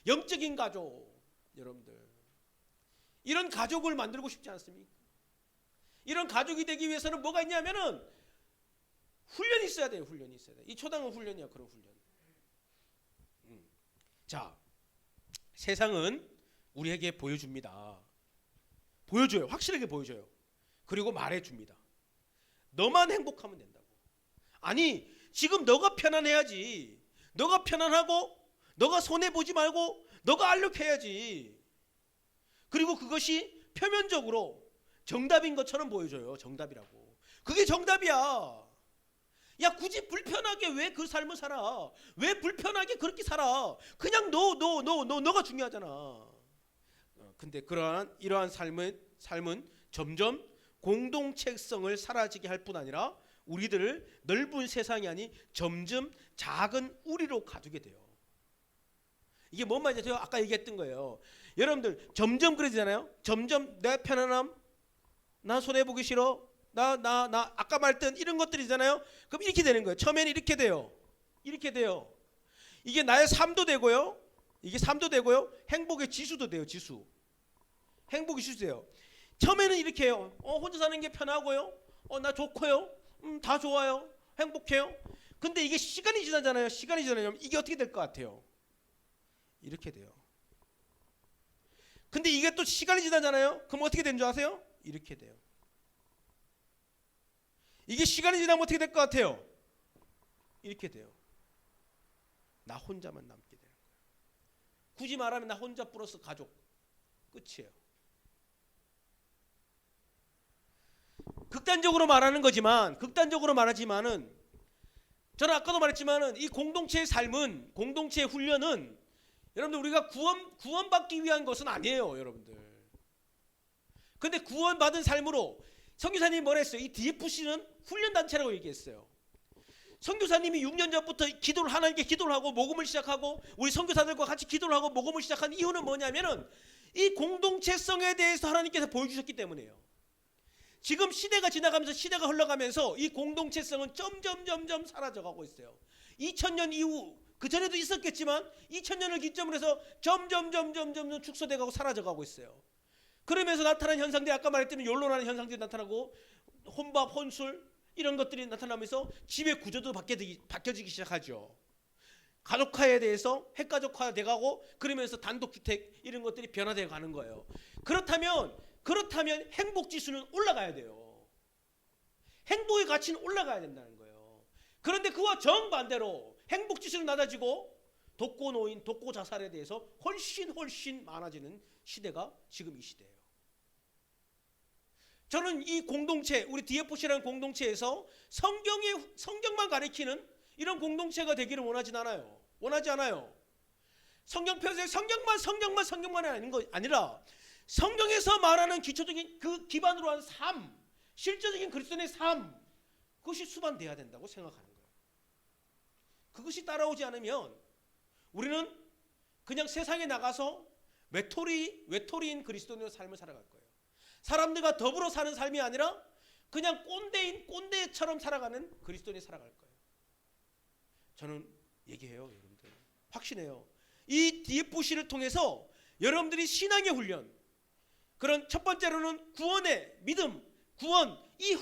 영적인 가족. 여러분들 이런 가족을 만들고 싶지 않습니까? 이런 가족이 되기 위해서는 뭐가 있냐면은 훈련이 있어야 돼요. 훈련이 있어야 돼. 이 초당은 훈련이야. 그런 훈련. 자, 세상은 우리에게 보여줍니다. 보여줘요. 확실하게 보여줘요. 그리고 말해줍니다. 너만 행복하면 된다고. 아니 지금 너가 편안해야지. 너가 편안하고 너가 손해보지 말고 너가 알력해야지. 그리고 그것이 표면적으로 정답인 것처럼 보여줘요. 정답이라고. 그게 정답이야. 야 굳이 불편하게 왜 그 삶을 살아? 왜 불편하게 그렇게 살아? 그냥 너가 중요하잖아. 근데 이러한 삶은 점점 공동체성을 사라지게 할 뿐 아니라 우리들을 넓은 세상이 아닌 점점 작은 우리로 가두게 돼요. 이게 뭔 말인지 제가 아까 얘기했던 거예요. 여러분들 점점 그러잖아요. 점점 내 편안함, 나 손해보기 싫어, 나 아까 말했던 이런 것들이잖아요. 그럼 이렇게 되는 거예요. 처음에는 이렇게 돼요. 이렇게 돼요. 이게 나의 삶도 되고요. 이게 삶도 되고요. 행복의 지수도 돼요. 지수. 행복의 지수 돼요. 처음에는 이렇게 해요. 혼자 사는 게 편하고요. 나 좋고요. 다 좋아요. 행복해요. 근데 이게 시간이 지나잖아요. 시간이 지나면 이게 어떻게 될 것 같아요? 이렇게 돼요. 근데 이게 또 시간이 지나잖아요. 그럼 어떻게 되는 줄 아세요? 이렇게 돼요. 이게 시간이 지나면 어떻게 될 것 같아요? 이렇게 돼요. 나 혼자만 남게 되는 거예요. 굳이 말하면 나 혼자 플러스 가족. 끝이에요. 극단적으로 말하지만은 저는 아까도 말했지만은 이 공동체의 삶은, 공동체의 훈련은 여러분들 우리가 구원받기 위한 것은 아니에요, 여러분들. 근데 구원받은 삶으로 선교사님이 뭐라 했어요? 이 DFC는 훈련단체라고 얘기했어요. 선교사님이 6년 전부터 하나님께 기도를 하고 복음을 시작하고 우리 선교사들과 같이 기도를 하고 복음을 시작한 이유는 뭐냐면은 이 공동체성에 대해서 하나님께서 보여주셨기 때문이에요. 지금 시대가 지나가면서 시대가 흘러가면서 이 공동체성은 점점 사라져가고 있어요. 2000년 이후 그 전에도 있었겠지만 2000년을 기점으로 해서 점점 축소돼가고 사라져가고 있어요. 그러면서 나타난 현상들이 아까 말했던 연론하는 현상들이 나타나고 혼밥, 혼술 이런 것들이 나타나면서 집의 구조도 바뀌어지기 시작하죠. 가족화에 대해서 핵가족화 돼가고 그러면서 단독주택 이런 것들이 변화되어 가는 거예요. 그렇다면 행복지수는 올라가야 돼요. 행복의 가치는 올라가야 된다는 거예요. 그런데 그와 정반대로 행복지수는 낮아지고 독거노인, 독거자살에 대해서 훨씬 많아지는 시대가 지금 이 시대예요. 저는 이 공동체, 우리 DFC라는 공동체에서 성경만 가리키는 이런 공동체가 되기를 원하지 않아요. 성경편에서 성경만이 아니라 성경에서 말하는 기초적인 그 기반으로 한 삶, 실제적인 그리스도인의 삶, 그것이 수반돼야 된다고 생각하는 거예요. 그것이 따라오지 않으면 우리는 그냥 세상에 나가서 외톨이인 그리스도인의 삶을 살아갈 거예요. 사람들과 더불어 사는 삶이 아니라 그냥 꼰대처럼 살아가는 그리스도인이 살아갈 거예요. 저는 얘기해요, 여러분들. 확신해요. 이 DFC를 통해서 여러분들이 신앙의 훈련, 그런 첫 번째로는 구원의 믿음, 구원, 이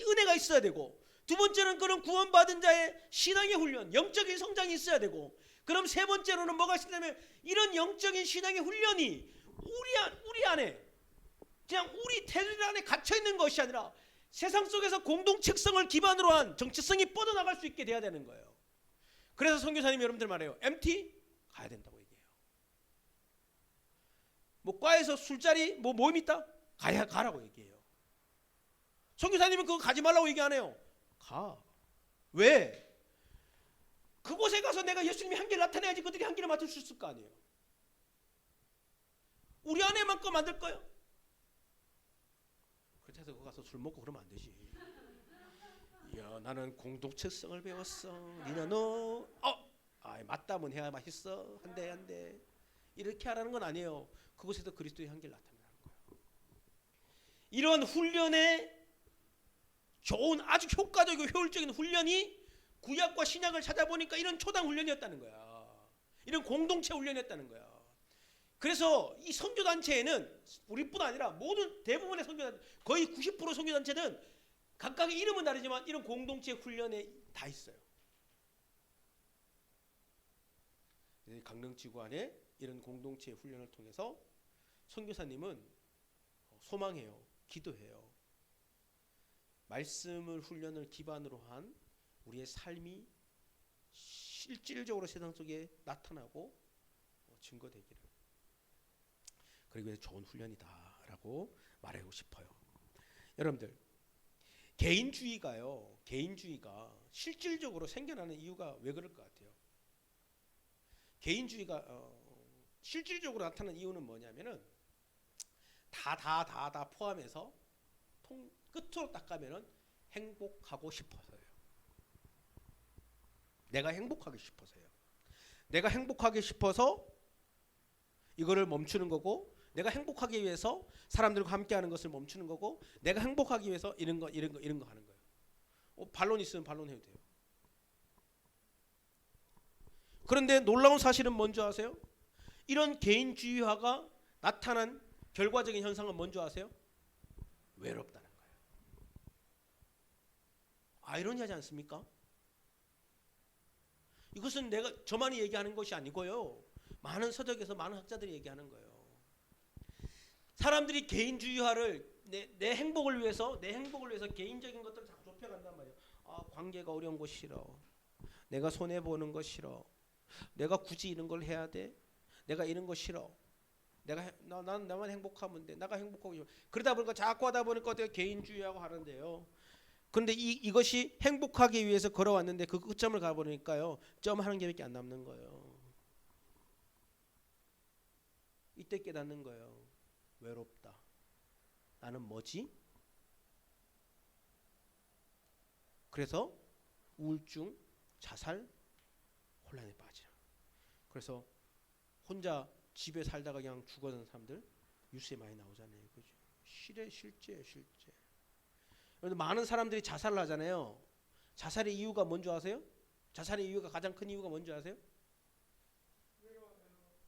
은혜가 있어야 되고, 두 번째는 그런 구원받은 자의 신앙의 훈련, 영적인 성장이 있어야 되고, 그럼 세 번째로는 뭐가 있냐면 이런 영적인 신앙의 훈련이 우리 안에 그냥 우리 테두리 안에 갇혀 있는 것이 아니라 세상 속에서 공동체성을 기반으로 한 정체성이 뻗어나갈 수 있게 돼야 되는 거예요. 그래서 선교사님이 여러분들 말해요. MT 가야 된다고 얘기해요. 뭐 과에서 술자리 모임 있다? 가라고 얘기해요. 선교사님은 그거 가지 말라고 얘기 안 해요. 가. 왜? 그곳에 가서 내가 예수님이 한계를 나타내야지 그들이 한계를 맡을 수 있을 거 아니에요. 우리 안에만 거 만들 거예요. 그래서 거기 가서 술 먹고 그러면 안 되지. 야, 나는 공동체성을 배웠어. 니나 너 맞다면 해야 맛있어. 한대 이렇게 하라는 건 아니에요. 그곳에서 그리스도의 향기를 나타내는 거예요. 이런 훈련의 좋은 아주 효과적이고 효율적인 훈련이 구약과 신약을 찾아보니까 이런 초당 훈련이었다는 거야. 이런 공동체 훈련이었다는 거야. 그래서 이 선교단체에는 우리뿐 아니라 모든 대부분의 선교단체, 거의 90% 선교단체는 각각의 이름은 다르지만 이런 공동체 훈련에 다 있어요. 강릉지구 안에 이런 공동체 훈련을 통해서 선교사님은 소망해요. 기도해요. 말씀을 훈련을 기반으로 한 우리의 삶이 실질적으로 세상 속에 나타나고 증거되기를. 그리고 좋은 훈련이다라고 말하고 싶어요. 여러분들, 개인주의가 실질적으로 생겨나는 이유가 왜 그럴 것 같아요? 개인주의가 실질적으로 나타나는 이유는 뭐냐면은 다 포함해서 끝으로 딱 가면은 행복하고 싶어서요. 내가 행복하기 싶어서요. 내가 행복하기 싶어서 이거를 멈추는 거고, 내가 행복하기 위해서 사람들과 함께하는 것을 멈추는 거고, 내가 행복하기 위해서 이런 거 하는 거예요. 반론 있으면 반론해도 돼요. 그런데 놀라운 사실은 뭔지 아세요? 이런 개인주의화가 나타난 결과적인 현상은 뭔지 아세요? 외롭다는 거예요. 아이러니하지 않습니까? 이것은 저만이 얘기하는 것이 아니고요. 많은 서적에서 많은 학자들이 얘기하는 거예요. 사람들이 개인주의화를 내 행복을 위해서 개인적인 것들을 자꾸 좁혀간단 말이에요. 관계가 어려운 거 싫어. 내가 손해 보는 거 싫어. 내가 굳이 이런 걸 해야 돼. 내가 이런 거 싫어. 나만 행복하면 돼. 내가 행복하고 싶어. 그러다 보니까 자꾸 하다 보니까 어떻게 개인주의하고 하는데요. 근데 이것이 행복하기 위해서 걸어왔는데 그 끝점을 가보니까요. 점 하는 개밖에 안 남는 거예요. 이때 깨닫는 거예요. 외롭다. 나는 뭐지? 그래서 우울증, 자살, 혼란에 빠져. 그래서 혼자 집에 살다가 그냥 죽어가는 사람들 뉴스에 많이 나오잖아요. 그죠? 실제. 그런데 많은 사람들이 자살을 하잖아요. 자살의 이유가 뭔지 아세요? 자살의 이유가 가장 큰 이유가 뭔지 아세요?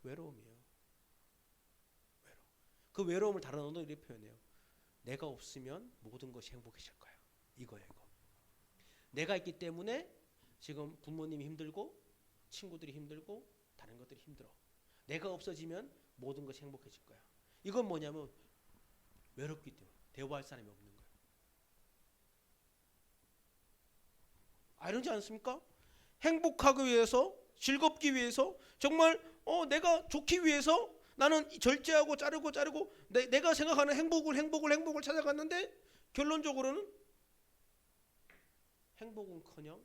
외로움이에요. 그 외로움을 다른 언어로 이렇게 표현해요. 내가 없으면 모든 것이 행복해질 거야. 이거예요. 내가 있기 때문에 지금 부모님이 힘들고 친구들이 힘들고 다른 것들이 힘들어. 내가 없어지면 모든 것이 행복해질 거야. 이건 뭐냐면 외롭기 때문에 대화할 사람이 없는 거예요. 이러지 않습니까? 행복하기 위해서, 즐겁기 위해서, 정말 내가 좋기 위해서 나는 절제하고 자르고 내가 생각하는 행복을 찾아갔는데 결론적으로는 행복은커녕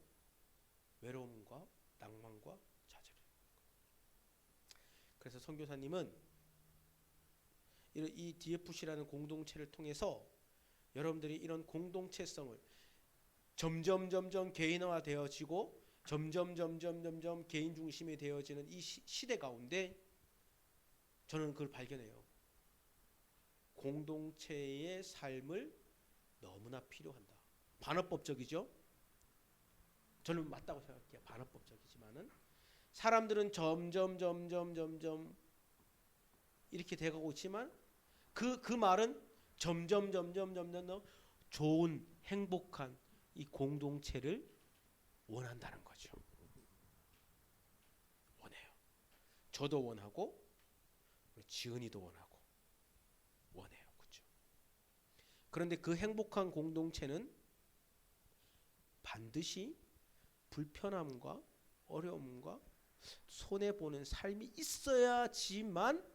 외로움과 낭만과 좌절이에요. 그래서 선교사님은 이 DFC라는 공동체를 통해서 여러분들이 이런 공동체성을 점점 개인화되어지고 점점 개인 중심이 되어지는 이 시대 가운데 저는 그걸 발견해요. 공동체의 삶을 너무나 필요한다. 반어법적이죠? 저는 맞다고 생각해요. 반어법적이지만은 사람들은 점점 이렇게 돼가고 있지만 그 말은 점점 좋은 행복한 이 공동체를 원한다는 거죠. 원해요. 저도 원하고 지은이도 원하고 원해요. 그렇죠? 그런데 그 행복한 공동체는 반드시 불편함과 어려움과 손해보는 삶이 있어야지만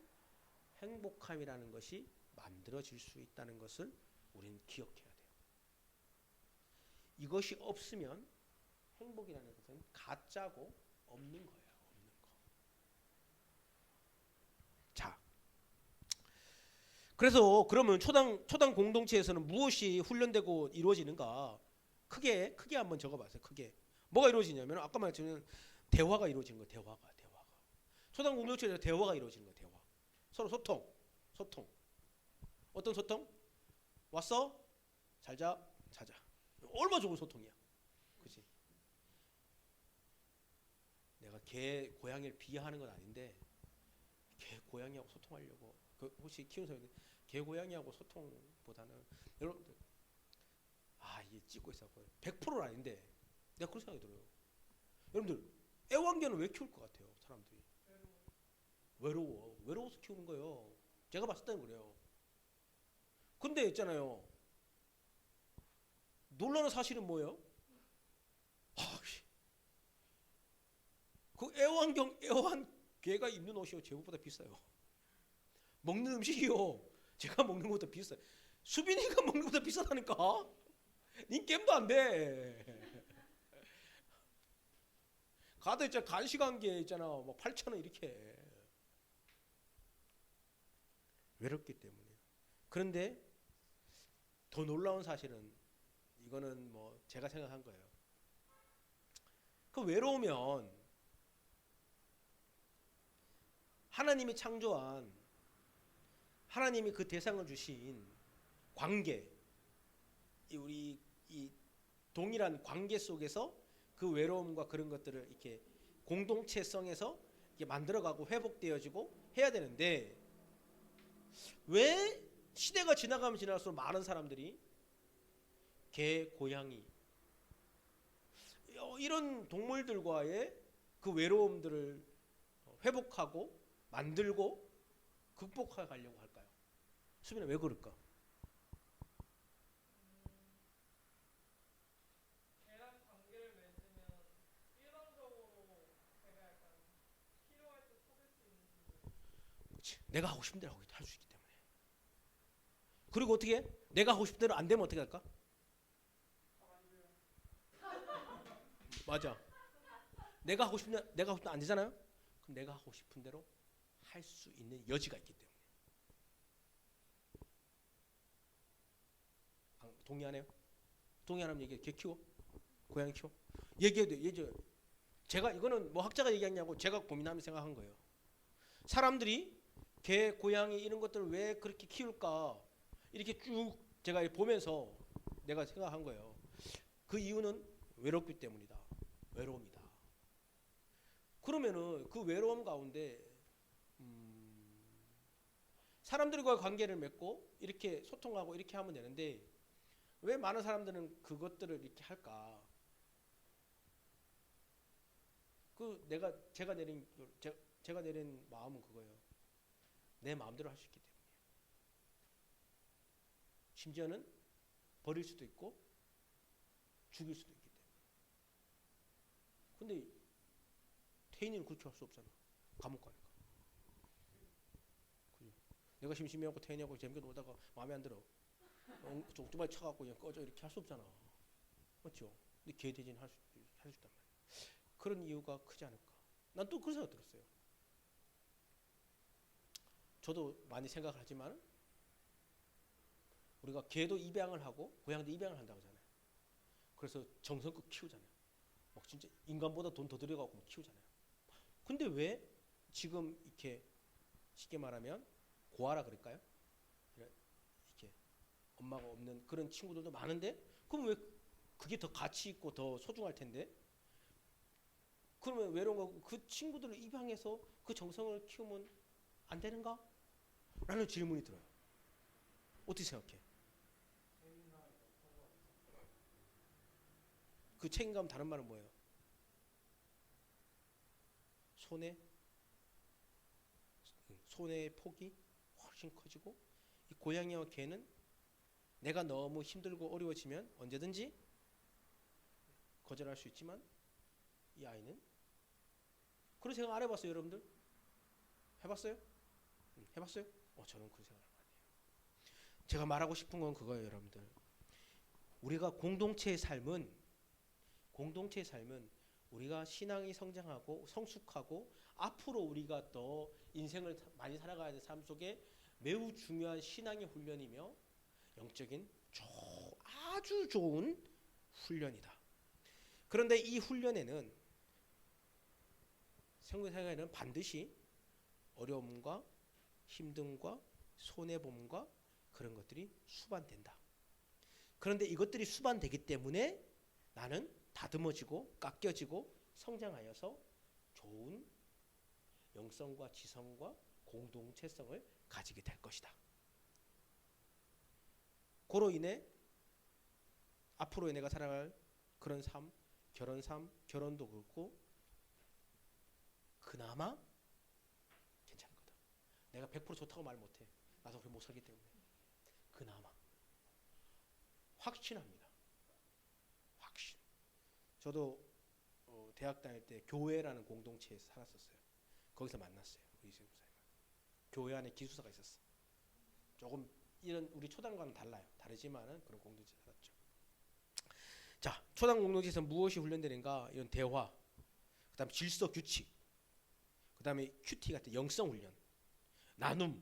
행복함이라는 것이 만들어질 수 있다는 것을 우리는 기억해야 돼요. 이것이 없으면 행복이라는 것은 가짜고 없는 거예요. 없는 거. 자, 그래서 그러면 초당 공동체에서는 무엇이 훈련되고 이루어지는가? 크게 한번 적어봤어요. 크게 뭐가 이루어지냐면 아까 말했지만 대화가 이루어지는 거예요. 대화가. 초당 공동체에서 대화가 이루어지는 거예요. 대화. 서로 소통. 어떤 소통? 왔어? 잘자. 자자. 얼마나 좋은 소통이야. 그렇지? 내가 개 고양이를 비하하는 건 아닌데 개 고양이하고 소통하려고 혹시 키우는 사람들 개 고양이하고 소통보다는 여러분들 이게 찍고 있었고 100%는 아닌데 내가 그런 생각이 들어요. 여러분들 애완견을 왜 키울 것 같아요? 사람들이 외로워서 키우는 거예요. 제가 봤을 때는 그래요. 근데 있잖아요. 놀라는 사실은 뭐예요? 그 애완개가 입는 옷이요 제국보다 비싸요. 먹는 음식이요 제가 먹는 것보다 비싸요. 수빈이가 먹는 것보다 비싸다니까. 닌 겜도 안 돼. 가도 있잖아 간식한 게 있잖아 뭐 8,000원 이렇게. 외롭기 때문에. 그런데 더 놀라운 사실은 이거는 뭐 제가 생각한 거예요. 그 외로우면 하나님이 창조한 하나님이 그 대상을 주신 관계 우리 이 동일한 관계 속에서 그 외로움과 그런 것들을 이렇게 공동체성에서 이렇게 만들어가고 회복되어지고 해야 되는데 왜 시대가 지나가면 지날수록 많은 사람들이 개, 고양이 이런 동물들과의 그 외로움들을 회복하고 만들고 극복해 가려고 할까요? 수빈아 왜 그럴까? 걔랑 관계를 맺으면 일방적으로 제가 약간 필요할 때 찾을 수 있는 부분. 그렇지. 내가 하고 싶은 대로 할 수 있기 때문에. 그리고 어떻게 해? 내가 하고 싶은 대로 안 되면 어떻게 할까? 맞아. 내가 하고 싶은 대로 안 되잖아요. 그럼 내가 하고 싶은 대로 할 수 있는 여지가 있기 때문에. 동의하네요? 동의하면 얘기해. 개 키워? 고양이 키워? 얘기해도 돼. 제가 이거는 뭐 학자가 얘기하냐고 제가 고민하면서 생각한 거예요. 사람들이 개, 고양이 이런 것들을 왜 그렇게 키울까? 이렇게 쭉 제가 보면서 내가 생각한 거예요. 그 이유는 외롭기 때문이다. 외로움이다. 그러면은 그 외로움 가운데 사람들과 관계를 맺고 이렇게 소통하고 이렇게 하면 되는데 왜 많은 사람들은 그것들을 이렇게 할까? 제가 내린 마음은 그거예요. 내 마음대로 할 수 있기 때문이에요. 심지어는 버릴 수도 있고 죽일 수도 있기 때문에. 근데 태인이는 그렇게 할 수 없잖아. 감옥 가니까. 그죠? 내가 심심해하고 태인이하고 재밌게 놀다가 마음에 안 들어. 옥두발 쳐갖고 그냥 꺼져 이렇게 할 수 없잖아. 맞죠? 근데 걔 대신 할 수 있단 말이야. 그런 이유가 크지 않을까. 난 또 그런 생각 들었어요. 저도 많이 생각을 하지만 우리가 개도 입양을 하고 고양이도 입양을 한다고 하잖아요. 그래서 정성껏 키우잖아요. 막 진짜 인간보다 돈 더 들여갖고 키우잖아요. 근데 왜 지금 이렇게 쉽게 말하면 고아라 그럴까요? 이렇게 엄마가 없는 그런 친구들도 많은데 그럼 왜 그게 더 가치 있고 더 소중할 텐데? 그러면 외로운 거 그 친구들을 입양해서 그 정성을 키우면 안 되는가? 라는 질문이 들어요. 어떻게 생각해? 그 책임감 다른 말은 뭐예요? 손의 폭이 훨씬 커지고 이 고양이와 개는 내가 너무 힘들고 어려워지면 언제든지 거절할 수 있지만 이 아이는 그런 생각 안 해봤어요, 여러분들? 해봤어요? 해봤어요? 저는 그런 생각 안 해요. 제가 말하고 싶은 건 그거예요, 여러분들. 우리가 공동체의 삶은 우리가 신앙이 성장하고 성숙하고 앞으로 우리가 더 인생을 많이 살아가야 될 삶 속에 매우 중요한 신앙의 훈련이며 영적인 아주 좋은 훈련이다. 그런데 이 훈련에는 성교사에는 반드시 어려움과 힘듦과 손해봄과 그런 것들이 수반된다. 그런데 이것들이 수반되기 때문에 나는 다듬어지고 깎여지고 성장하여서 좋은 영성과 지성과 공동체성을 가지게 될 것이다. 그로 인해 앞으로 내가 살아갈 그런 삶, 결혼도 그렇고 그나마 괜찮을 거다. 내가 100% 좋다고 말 못해. 나도 그렇게 못 살기 때문에. 그나마 확신합니다. 확신. 저도 대학 다닐 때 교회라는 공동체에서 살았었어요. 거기서 만났어요. 우리 선교사님과. 교회 안에 기숙사가 있었어. 조금 이런 우리 초당과는 달라요. 다르지만은 그런 공동체에 살았죠. 자, 초당 공동체에서 무엇이 훈련되는가? 이런 대화, 그다음 질서 규칙, 그다음에 큐티 같은 영성 훈련, 나눔,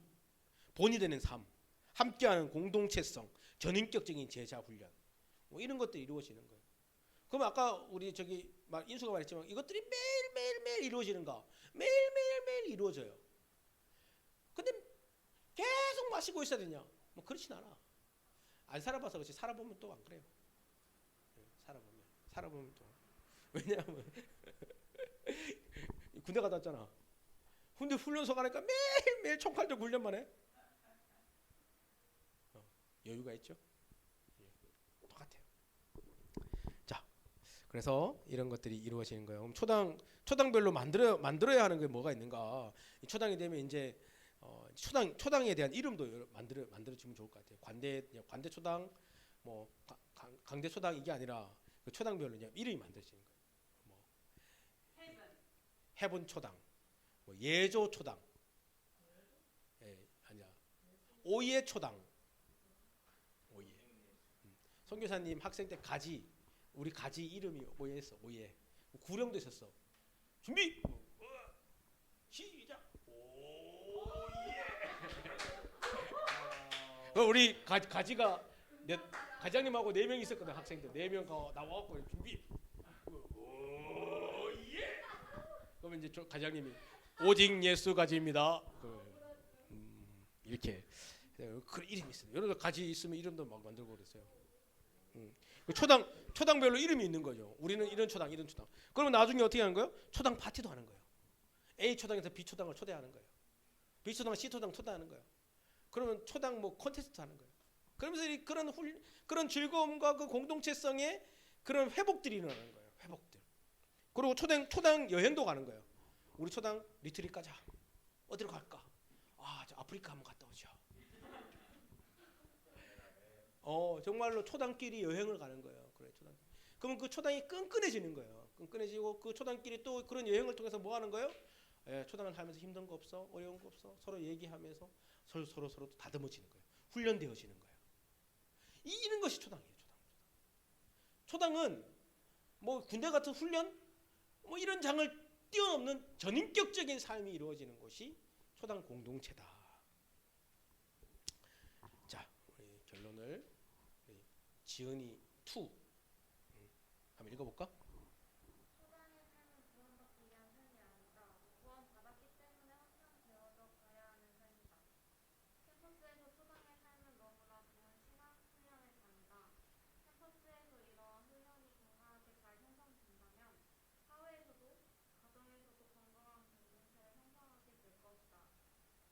본이 되는 삶, 함께하는 공동체성, 전인격적인 제자 훈련, 뭐 이런 것들이 이루어지는 거예요. 그럼 아까 우리 저기 인수가 말했지만 이것들이 매일 이루어지는가? 매일 이루어져요. 근데 계속 마시고 있어야 되냐? 뭐 그렇진 않아. 안 살아봐서 그렇지 살아보면 또 안 그래요. 살아보면 또 왜냐하면 군대 갔다 왔잖아. 근데 훈련소 가니까 매일 총칼들 훈련만 해. 여유가 있죠. 똑같아요. 자, 그래서 이런 것들이 이루어지는 거예요. 그럼 초당별로 만들어야 하는 게 뭐가 있는가? 이 초당이 되면 이제 초당에 대한 이름도 만들어주면 좋을 것 같아요. 관대 초당, 뭐 강대 초당 이게 아니라 그 초당별로 이제 이름이 만들어지는 거예요. 뭐 해본 초당, 뭐 예조 초당, 아니야 오예 초당, 오예. 선교사님 학생 때 우리 가지 이름이 오예였어. 오예. 구령도 있었어. 준비. 시작. 오예. 우리 가지가 가장님하고 4명 있었거든. 학생들 4명 나와갖고 준비. 오예. 그러면 이제 가장님이 오직 예수 가지입니다. 이렇게 그 이름이 있어요. 여러 가지 있으면 이름도 막 만들고 그랬어요. 초당별로 이름이 있는 거죠. 우리는 이런 초당. 그러면 나중에 어떻게 하는 거예요? 초당 파티도 하는 거예요. A 초당에서 B 초당을 초대하는 거예요. B 초당 C 초당 초대하는 거예요. 그러면 초당 뭐 콘테스트 하는 거예요. 그러면서 그런 즐거움과 그 공동체성의 그런 회복들이 일어나는 거예요. 회복들. 그리고 초당 여행도 가는 거예요. 우리 초당 리트릿 가자. 어디로 갈까? 저 아프리카 한번 갔다 오자. 정말로 초당끼리 여행을 가는 거예요. 그래, 초당. 그러면 그 초당이 끈끈해지는 거예요. 끈끈해지고 그 초당끼리 또 그런 여행을 통해서 뭐 하는 거예요? 초당을 하면서 힘든 거 없어, 어려운 거 없어, 서로 얘기하면서 서로 다듬어지는 거예요. 훈련되어지는 거예요. 이런 것이 초당이에요. 초당은 뭐 군대 같은 훈련, 뭐 이런 장을 뛰어넘는 전인격적인 삶이 이루어지는 것이 초당 공동체다. 자, 우리 결론을 지은이 2 한번 읽어볼까? 초당의 삶은 구원받기 위한 삶이 아니다. 구원받았기 때문에 항상 되어져 가야 하는 삶이다. 캠퍼스에서 초당의 삶은 너무나 좋은 신앙 훈련의 장이다. 캠퍼스에서 이러한 훈련이 건강하게 잘 형성된다면 사회에서도 가정에서도 건강한 공동체를 형성하게 될 것이다.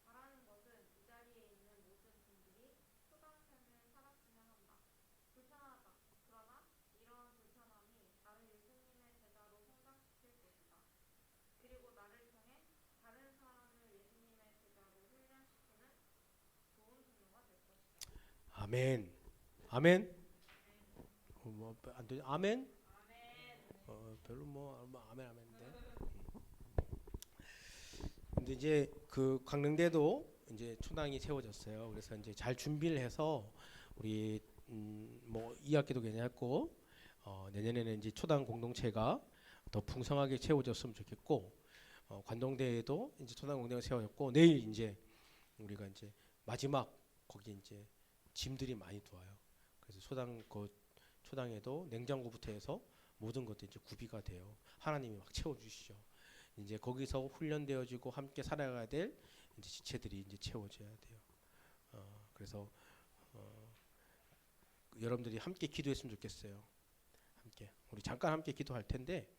바라는 것은 이 자리에 있는 모든 분들이 초당 삶을 살았으면 한다. 불편하다. 그러나 이러한 불편함이 나를 예수님의 제자로 성장시킬 것이다. 그리고 나를 통해 다른 사람을 예수님의 제자로 훈련시키는 좋은 동료가 될 것이다. 아멘. 아멘. 안 되죠? 아멘. 별로 뭐 아멘인데. 근데 이제 그 강릉대도 이제 초당이 세워졌어요. 그래서 이제 잘 준비를 해서 우리 뭐 2학기도 괜찮고 내년에는 이제 초당 공동체가 더 풍성하게 채워졌으면 좋겠고 관동대에도 이제 초당 공동체가 세워졌고 내일 이제 우리가 이제 마지막 거기 이제 짐들이 많이 들어와요. 그래서 초당에도 냉장고부터 해서 모든 것들이 이제 구비가 돼요. 하나님이 막 채워주시죠. 이제 거기서 훈련되어지고 함께 살아가야 될 이제 지체들이 이제 채워져야 돼요. 그래서 여러분들이 함께 기도했으면 좋겠어요. 함께 우리 잠깐 함께 기도할 텐데